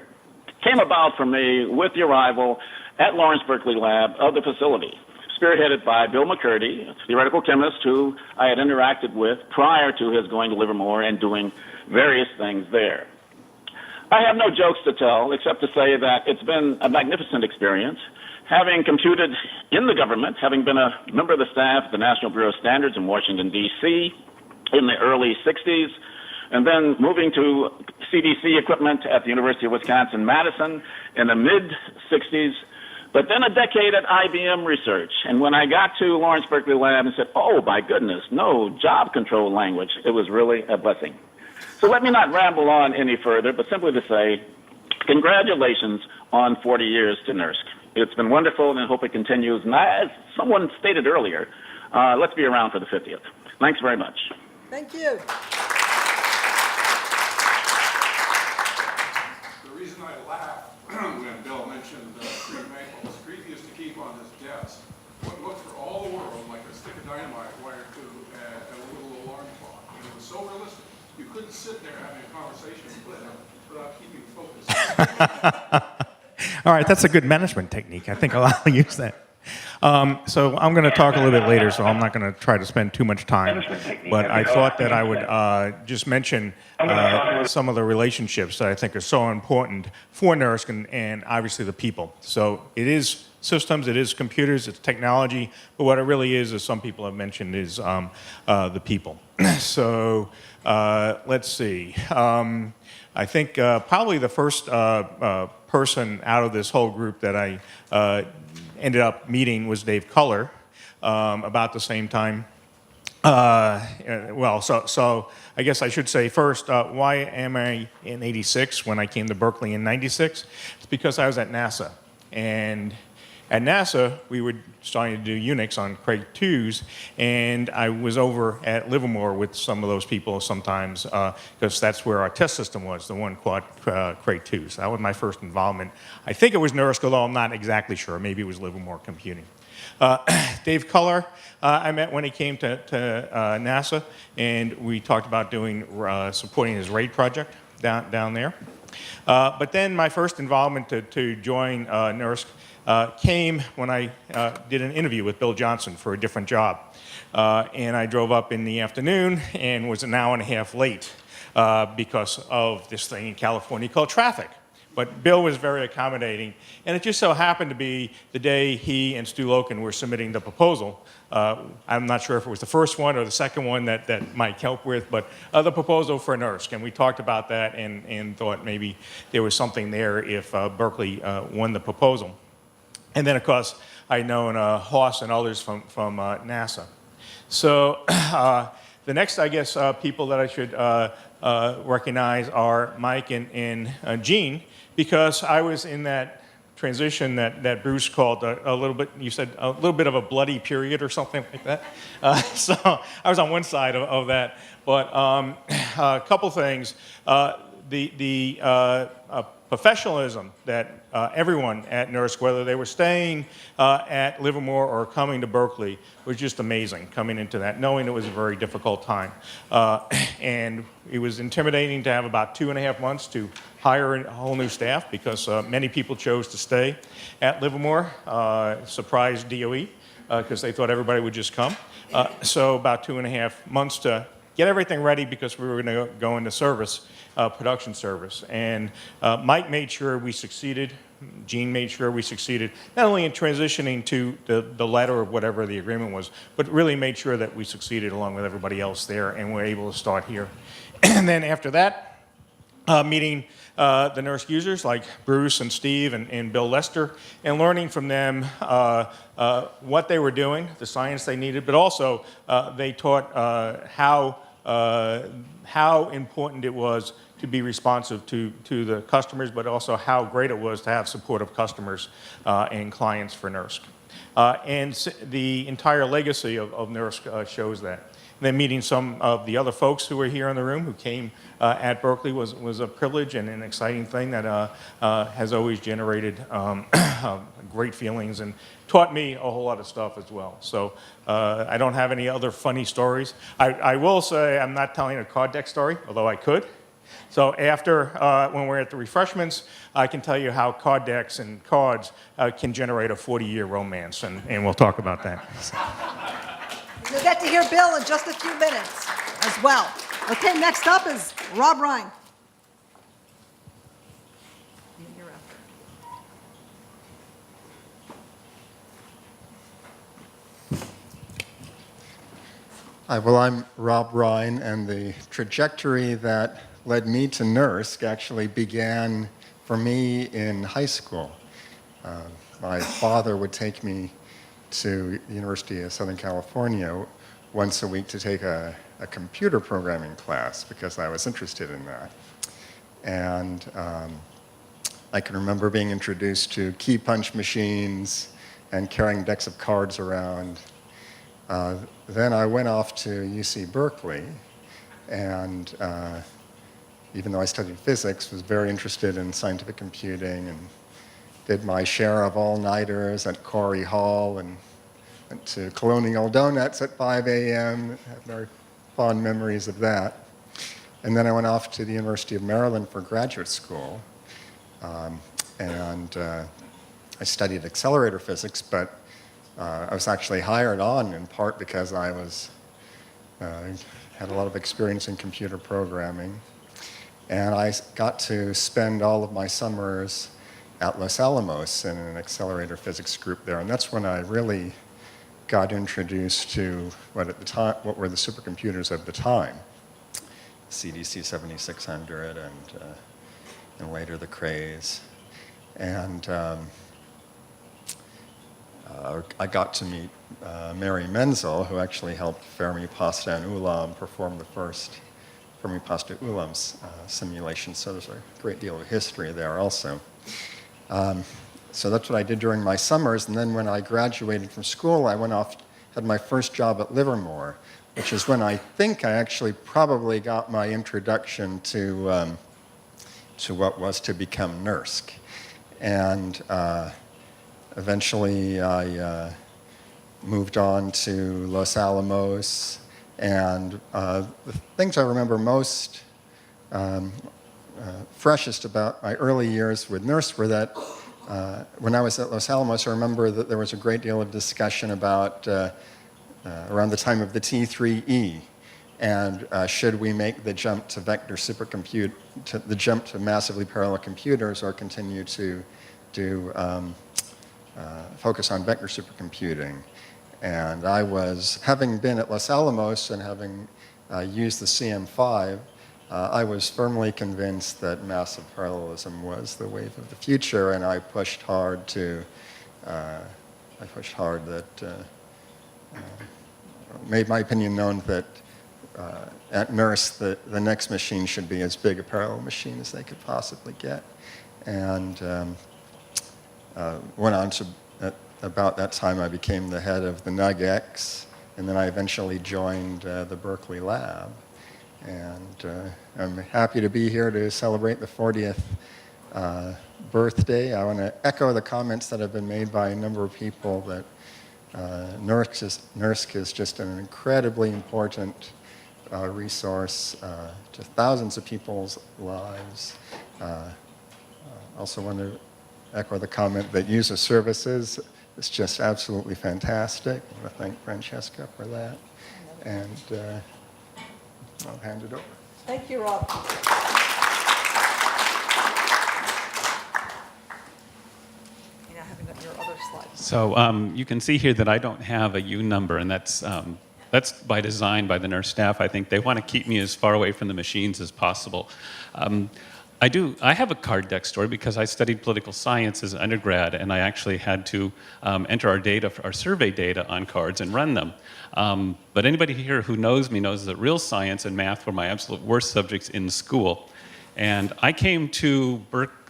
came about for me with the arrival at Lawrence Berkeley Lab of the facility, spearheaded by Bill McCurdy, a theoretical chemist who I had interacted with prior to his going to Livermore and doing various things there. I have no jokes to tell, except to say that it's been a magnificent experience, having computed in the government, having been a member of the staff at the National Bureau of Standards in Washington, D.C. in the early 60s, and then moving to CDC equipment at the University of Wisconsin-Madison in the mid-60s, but then a decade at IBM Research. And when I got to Lawrence Berkeley Lab and said, oh, my goodness, no job control language, it was really a blessing. So let me not ramble on any further, but simply to say, congratulations on 40 years to NERSC. It's been wonderful, and I hope it continues. And as someone stated earlier, let's be around for the 50th. Thanks very much. Thank you. The reason I laughed when Bill mentioned Creve Maples, Creve used to keep on his desk what looked for all the world like a stick of dynamite wired to a little alarm clock. And it was so realistic. You couldn't sit there having a conversation with him without keeping focused. All right, that's a good management technique. I think I'll use that. So I'm going to talk a little bit later, so I'm not going to try to spend too much time. But I thought that I would just mention some of the relationships that I think are so important for NERSC and obviously the people. So it is systems, it is computers, it's technology, but what it really is, as some people have mentioned, is the people. So let's see. I think probably the first person out of this whole group that I ended up meeting was Dave Culler about the same time. So I guess I should say first, why am I in 86 when I came to Berkeley in 96? It's because I was at NASA. And at NASA, we were starting to do Unix on Craig 2s, and I was over at Livermore with some of those people sometimes, because that's where our test system was, the one called Craig 2s. That was my first involvement. I think it was NERSC, although I'm not exactly sure. Maybe it was Livermore Computing. Dave Culler, I met when he came to NASA, and we talked about doing supporting his RAID project down there. But then my first involvement to join NERSC came when I did an interview with Bill Johnson for a different job. And I drove up in the afternoon and was an hour and a half late because of this thing in California called traffic. But Bill was very accommodating, and it just so happened to be the day he and Stu Loken were submitting the proposal. I'm not sure if it was the first one or the second one that Mike helped with, but the proposal for NERSC, and we talked about that and thought maybe there was something there if Berkeley won the proposal. And then, of course, I'd known Haas and others from NASA. So the next, I guess, people that I should recognize are Mike and Gene, because I was in that transition that Bruce called a little bit, you said a little bit of a bloody period or something like that. So I was on one side of that. But a couple things. The professionalism that everyone at NERSC, whether they were staying at Livermore or coming to Berkeley, was just amazing coming into that, knowing it was a very difficult time. And it was intimidating to have about 2.5 months to hire a whole new staff because many people chose to stay at Livermore, surprised DOE, because they thought everybody would just come. So about 2.5 months to get everything ready because we were going to go into service, production service. And Mike made sure we succeeded. Gene made sure we succeeded, not only in transitioning to the letter of whatever the agreement was, but really made sure that we succeeded along with everybody else there and were able to start here. And then after that, meeting the NERSC users like Bruce and Steve and Bill Lester, and learning from them what they were doing, the science they needed, but also they taught how important it was to be responsive to the customers, but also how great it was to have supportive customers and clients for NERSC. And the entire legacy of NERSC shows that. And then meeting some of the other folks who were here in the room who came at Berkeley was a privilege and an exciting thing that has always generated great feelings and taught me a whole lot of stuff as well. So I don't have any other funny stories. I will say I'm not telling a card deck story, although I could. So after, when we're at the refreshments, I can tell you how card decks and cards can generate a 40-year romance, and we'll talk about that. You'll get to hear Bill in just a few minutes as well. Okay, next up is Rob Ryan. Hi, well, I'm Rob Ryan, and the trajectory that led me to NERSC actually began for me in high school. My father would take me to the University of Southern California once a week to take a computer programming class because I was interested in that. And I can remember being introduced to key punch machines and carrying decks of cards around. Then I went off to UC Berkeley, and even though I studied physics, was very interested in scientific computing and did my share of all-nighters at Corey Hall and went to Colonial Donuts at 5 a.m. Have very fond memories of that. And then I went off to the University of Maryland for graduate school. And I studied accelerator physics, but I was actually hired on in part because I had a lot of experience in computer programming. And I got to spend all of my summers at Los Alamos in an accelerator physics group there. And that's when I really got introduced to what were the supercomputers of the time, CDC 7600 and later the Crays. And I got to meet Mary Menzel, who actually helped Fermi, Pasta, and Ulam perform the first Fermi, Pasta, Ulam simulation. So there's a great deal of history there also. So that's what I did during my summers. And then when I graduated from school, I went off, had my first job at Livermore, which is when I think I actually probably got my introduction to what was to become NERSC. And eventually I moved on to Los Alamos. And the things I remember most freshest about my early years with NERSC were that when I was at Los Alamos, I remember that there was a great deal of discussion about, around the time of the T3E, And should we make the jump to the jump to massively parallel computers, or continue to do focus on vector supercomputing? And I was, having been at Los Alamos and having used the CM5, I was firmly convinced that massive parallelism was the wave of the future, and I pushed hard made my opinion known that at NERSC, the next machine should be as big a parallel machine as they could possibly get. And went on to, about that time, I became the head of the NUG-X, and then I eventually joined the Berkeley lab. And I'm happy to be here to celebrate the 40th birthday. I want to echo the comments that have been made by a number of people that NERSC is just an incredibly important resource to thousands of people's lives. Also want to echo the comment that user services is just absolutely fantastic. I want to thank Francesca for that. And I'll hand it over. Thank you, Rob. You know, having your other slides. So you can see here that I don't have a U number, and that's by design by the NERSC staff. I think they want to keep me as far away from the machines as possible. I have a card deck story because I studied political science as an undergrad, and I actually had to enter our survey data on cards and run them. But anybody here who knows me knows that real science and math were my absolute worst subjects in school. And I came to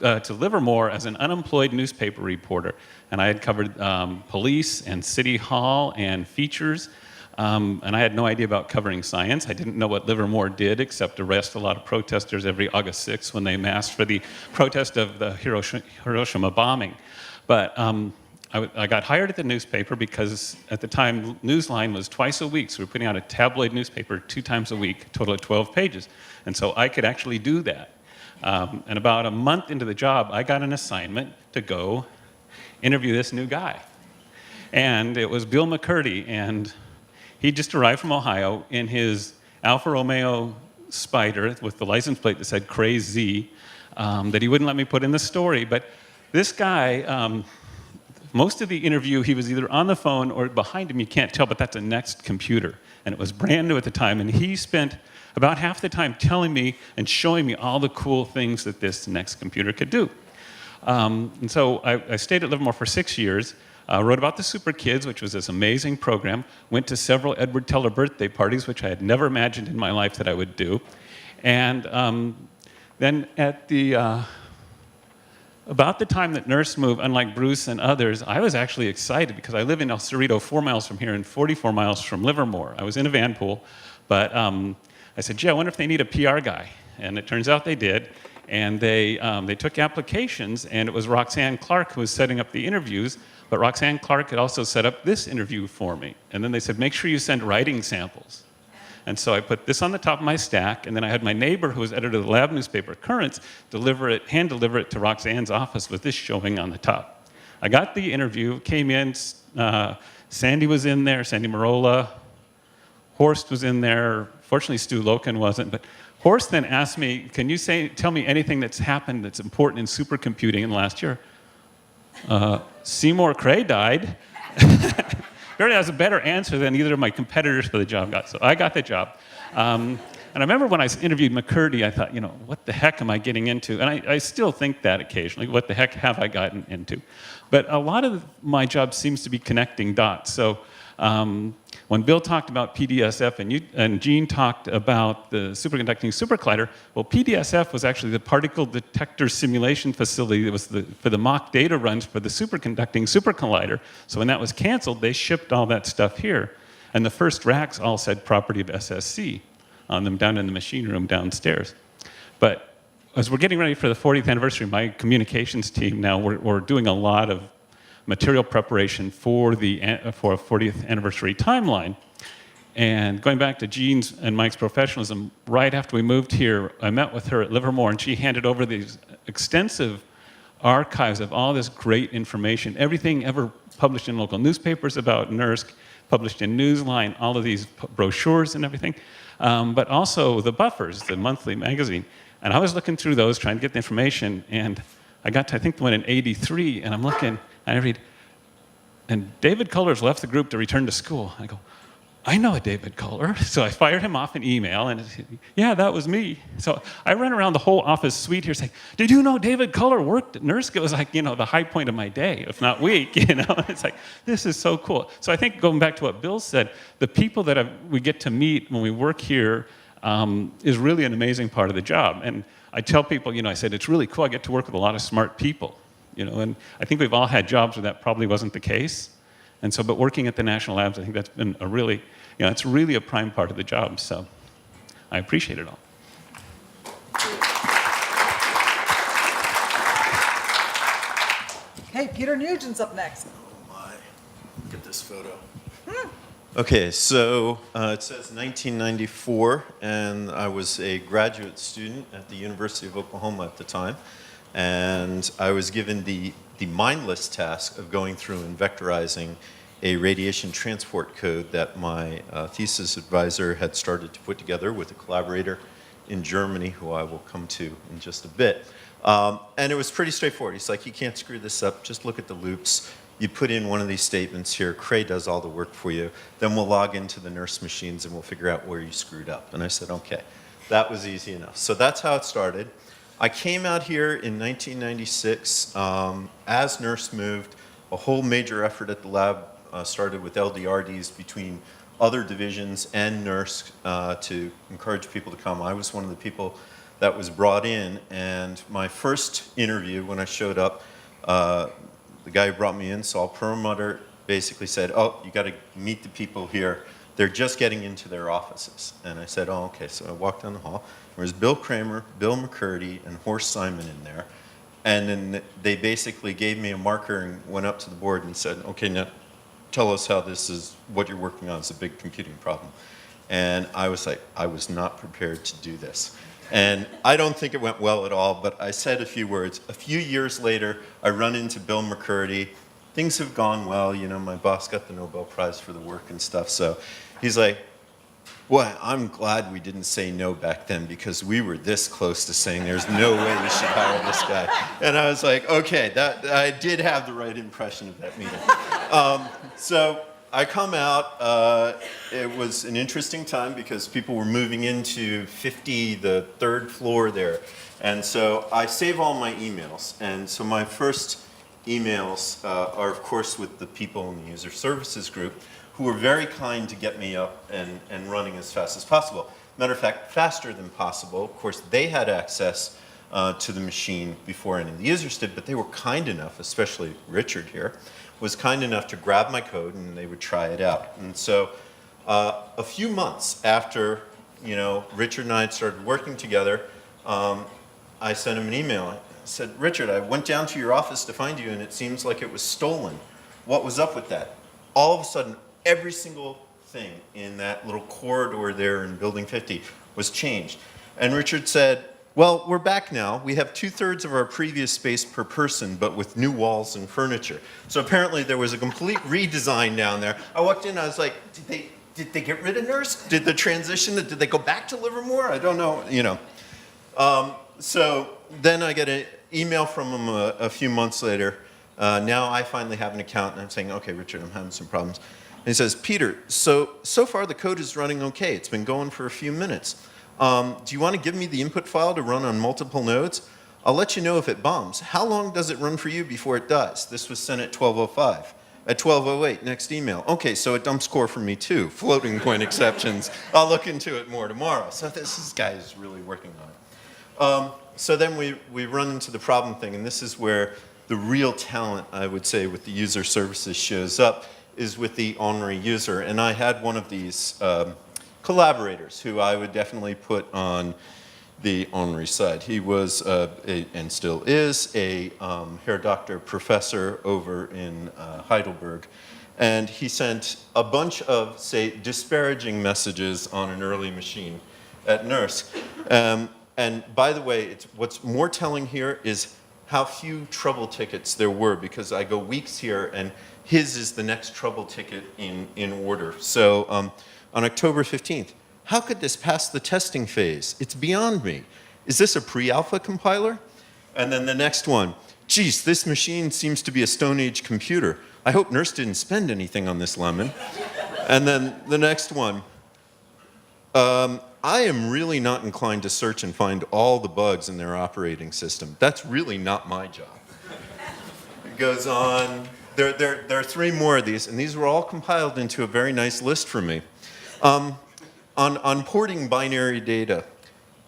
Livermore as an unemployed newspaper reporter, and I had covered police and city hall and features. And I had no idea about covering science. I didn't know what Livermore did except arrest a lot of protesters every August 6th when they massed for the protest of the Hiroshima bombing. But I got hired at the newspaper because at the time Newsline was twice a week, so we were putting out a tabloid newspaper 2 times a week, a total of 12 pages. And so I could actually do that. And about a month into the job, I got an assignment to go interview this new guy. And it was Bill McCurdy, and he just arrived from Ohio in his Alfa Romeo Spider with the license plate that said Crazy, that he wouldn't let me put in the story. But this guy, most of the interview, he was either on the phone or behind him, you can't tell, but that's a Next computer. And it was brand new at the time, and he spent about half the time telling me and showing me all the cool things that this Next computer could do. And so I stayed at Livermore for 6 years. Wrote about the Super Kids, which was this amazing program. Went to several Edward Teller birthday parties, which I had never imagined in my life that I would do. And then at about the time that NERSC moved, unlike Bruce and others, I was actually excited because I live in El Cerrito, 4 miles from here and 44 miles from Livermore. I was in a Vanpool, but I said, gee, I wonder if they need a PR guy. And it turns out they did. And they took applications, and it was Roxanne Clark who was setting up the interviews. But Roxanne Clark had also set up this interview for me. And then they said, make sure you send writing samples. And so I put this on the top of my stack, and then I had my neighbor, who was editor of the lab newspaper Currents, hand deliver it to Roxanne's office with this showing on the top. I got the interview, came in, Sandy was in there, Sandy Marola, Horst was in there, fortunately Stu Loken wasn't, but Horst then asked me, can you tell me anything that's happened that's important in supercomputing in the last year? Seymour Cray died. That was a better answer than either of my competitors for the job got. So I got the job. And I remember when I interviewed McCurdy, I thought, what the heck am I getting into? And I still think that occasionally. What the heck have I gotten into? But a lot of my job seems to be connecting dots. So when Bill talked about PDSF and Gene talked about the superconducting supercollider, well, PDSF was actually the particle detector simulation facility that was for the mock data runs for the superconducting supercollider. So when that was canceled, they shipped all that stuff here. And the first racks all said property of SSC on them down in the machine room downstairs. But as we're getting ready for the 40th anniversary, my communications team now, we're doing a lot of material preparation for a 40th anniversary timeline. And going back to Gene's and Mike's professionalism, right after we moved here, I met with her at Livermore, and she handed over these extensive archives of all this great information, everything ever published in local newspapers about NERSC, published in Newsline, all of these brochures and everything. but also the Buffers, the monthly magazine. And I was looking through those, trying to get the information, and I got to, I think, the one in 83, and I'm looking, and I read, and David Culler's left the group to return to school. I go, I know a David Culler. So I fired him off an email, and yeah, that was me. So I ran around the whole office suite here saying, did you know David Culler worked at NERSC? It was like, the high point of my day, if not week, It's like, this is so cool. So I think going back to what Bill said, the people that we get to meet when we work here is really an amazing part of the job. And I tell people, I said, it's really cool. I get to work with a lot of smart people, and I think we've all had jobs where that probably wasn't the case. And so, but working at the national labs, I think that's been a really, it's really a prime part of the job. So I appreciate it all. Okay, Peter Nugent's up next. Oh my, look at this photo. Okay, so it says 1994, and I was a graduate student at the University of Oklahoma at the time, and I was given the mindless task of going through and vectorizing a radiation transport code that my thesis advisor had started to put together with a collaborator in Germany, who I will come to in just a bit. And it was pretty straightforward. He's like, you can't screw this up, just look at the loops. You put in one of these statements here, Cray does all the work for you, then we'll log into the NERSC machines and we'll figure out where you screwed up. And I said, okay, that was easy enough. So that's how it started. I came out here in 1996. As NERSC moved, a whole major effort at the lab started with LDRDs between other divisions and NERSC to encourage people to come. I was one of the people that was brought in, and my first interview when I showed up, the guy who brought me in, Saul Perlmutter, basically said, oh, you got to meet the people here. They're just getting into their offices. And I said, oh, okay. So I walked down the hall. There was Bill Kramer, Bill McCurdy, and Horst Simon in there. And then they basically gave me a marker and went up to the board and said, okay, now tell us how this is, what you're working on is a big computing problem. And I was like, I was not prepared to do this. And I don't think it went well at all, but I said a few words. A few years later, I run into Bill McCurdy. Things have gone well. My boss got the Nobel Prize for the work and stuff. So he's like, boy, I'm glad we didn't say no back then, because we were this close to saying there's no way we should hire this guy. And I was like, okay, I did have the right impression of that meeting. So I come out. It was an interesting time because people were moving into 50, the third floor there. And so I save all my emails. And so my first emails are, of course, with the people in the user services group, who were very kind to get me up and running as fast as possible. Matter of fact, faster than possible. Of course, they had access to the machine before any of the users did, but they were kind enough, especially Richard here, was kind enough to grab my code and they would try it out. And so a few months after Richard and I had started working together, I sent him an email. I said, Richard, I went down to your office to find you and it seems like it was stolen. What was up with that? All of a sudden, every single thing in that little corridor there in Building 50 was changed. And Richard said, well, we're back now. We have 2/3 of our previous space per person, but with new walls and furniture. So apparently there was a complete redesign down there. I walked in, I was like, did they get rid of NERSC? Did the transition, did they go back to Livermore? I don't know, So then I get an email from him a few months later. Now I finally have an account and I'm saying, okay, Richard, I'm having some problems. And he says, Peter, so far the code is running okay. It's been going for a few minutes. Do you want to give me the input file to run on multiple nodes? I'll let you know if it bombs. How long does it run for you before it dies? This was sent at 12:05. At 12:08, next email. Okay, so it dumps core for me too. Floating point exceptions. I'll look into it more tomorrow. So this guy is really working on it. So then we run into the problem thing, and this is where the real talent, I would say, with the user services shows up, is with the ornery user. And I had one of these collaborators who I would definitely put on the ornery side. He was, and still is, a Herr Doctor professor over in Heidelberg. And he sent a bunch of, say, disparaging messages on an early machine at NERSC. And by the way, what's more telling here is how few trouble tickets there were, because I go weeks here and his is the next trouble ticket in order. So on October 15th, How could this pass the testing phase? It's beyond me. Is this a pre-alpha compiler? And then the next one, geez, this machine seems to be a Stone Age computer. I hope NERSC didn't spend anything on this lemon. And then the next one, I am really not inclined to search and find all the bugs in their operating system. That's really not my job. It goes on. There are 3 more of these, and these were all compiled into a very nice list for me. On porting binary data,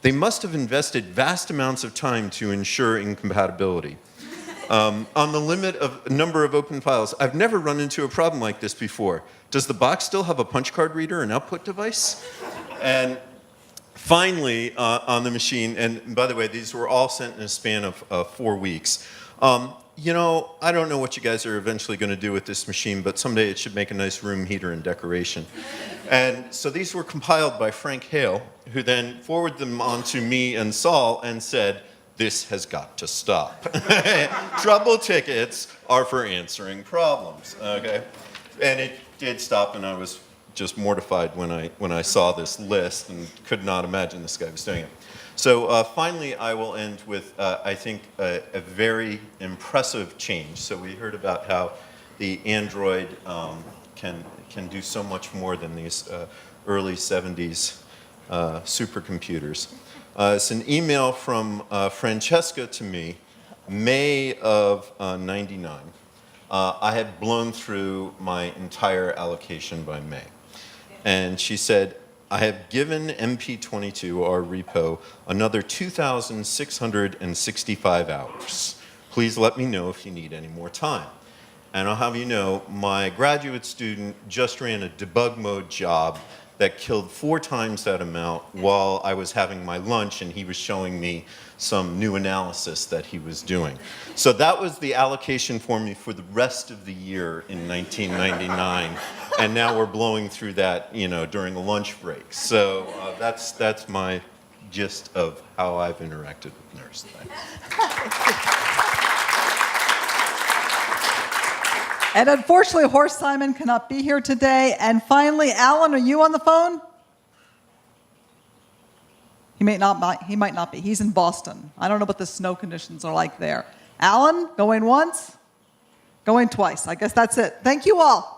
they must have invested vast amounts of time to ensure incompatibility. On the limit of number of open files, I've never run into a problem like this before. Does the box still have a punch card reader and output device? And finally, on the machine, and by the way, these were all sent in a span of 4 weeks. You know, I don't know what you guys are eventually going to do with this machine, but someday it should make a nice room heater and decoration. And so these were compiled by Frank Hale, who then forwarded them on to me and Saul and said, this has got to stop. Trouble tickets are for answering problems, okay? And it did stop, and I was just mortified when I saw this list and could not imagine this guy was doing it. So finally, I will end with, I think, a very impressive change. So we heard about how the Android can do so much more than these early 70s supercomputers. It's an email from Francesca to me, May of '99. I had blown through my entire allocation by May. And she said, I have given MP22, our repo, another 2,665 hours. Please let me know if you need any more time. And I'll have you know, my graduate student just ran a debug mode job that killed 4 times that amount while I was having my lunch and he was showing me some new analysis that he was doing. So that was the allocation for me for the rest of the year in 1999. And now we're blowing through that, you know, during a lunch break. So that's my gist of how I've interacted with NERSC. And unfortunately, Horst Simon cannot be here today. And finally, Alan, are you on the phone? He might not be. He's in Boston. I don't know what the snow conditions are like there. Alan, going once, going twice. I guess that's it. Thank you all.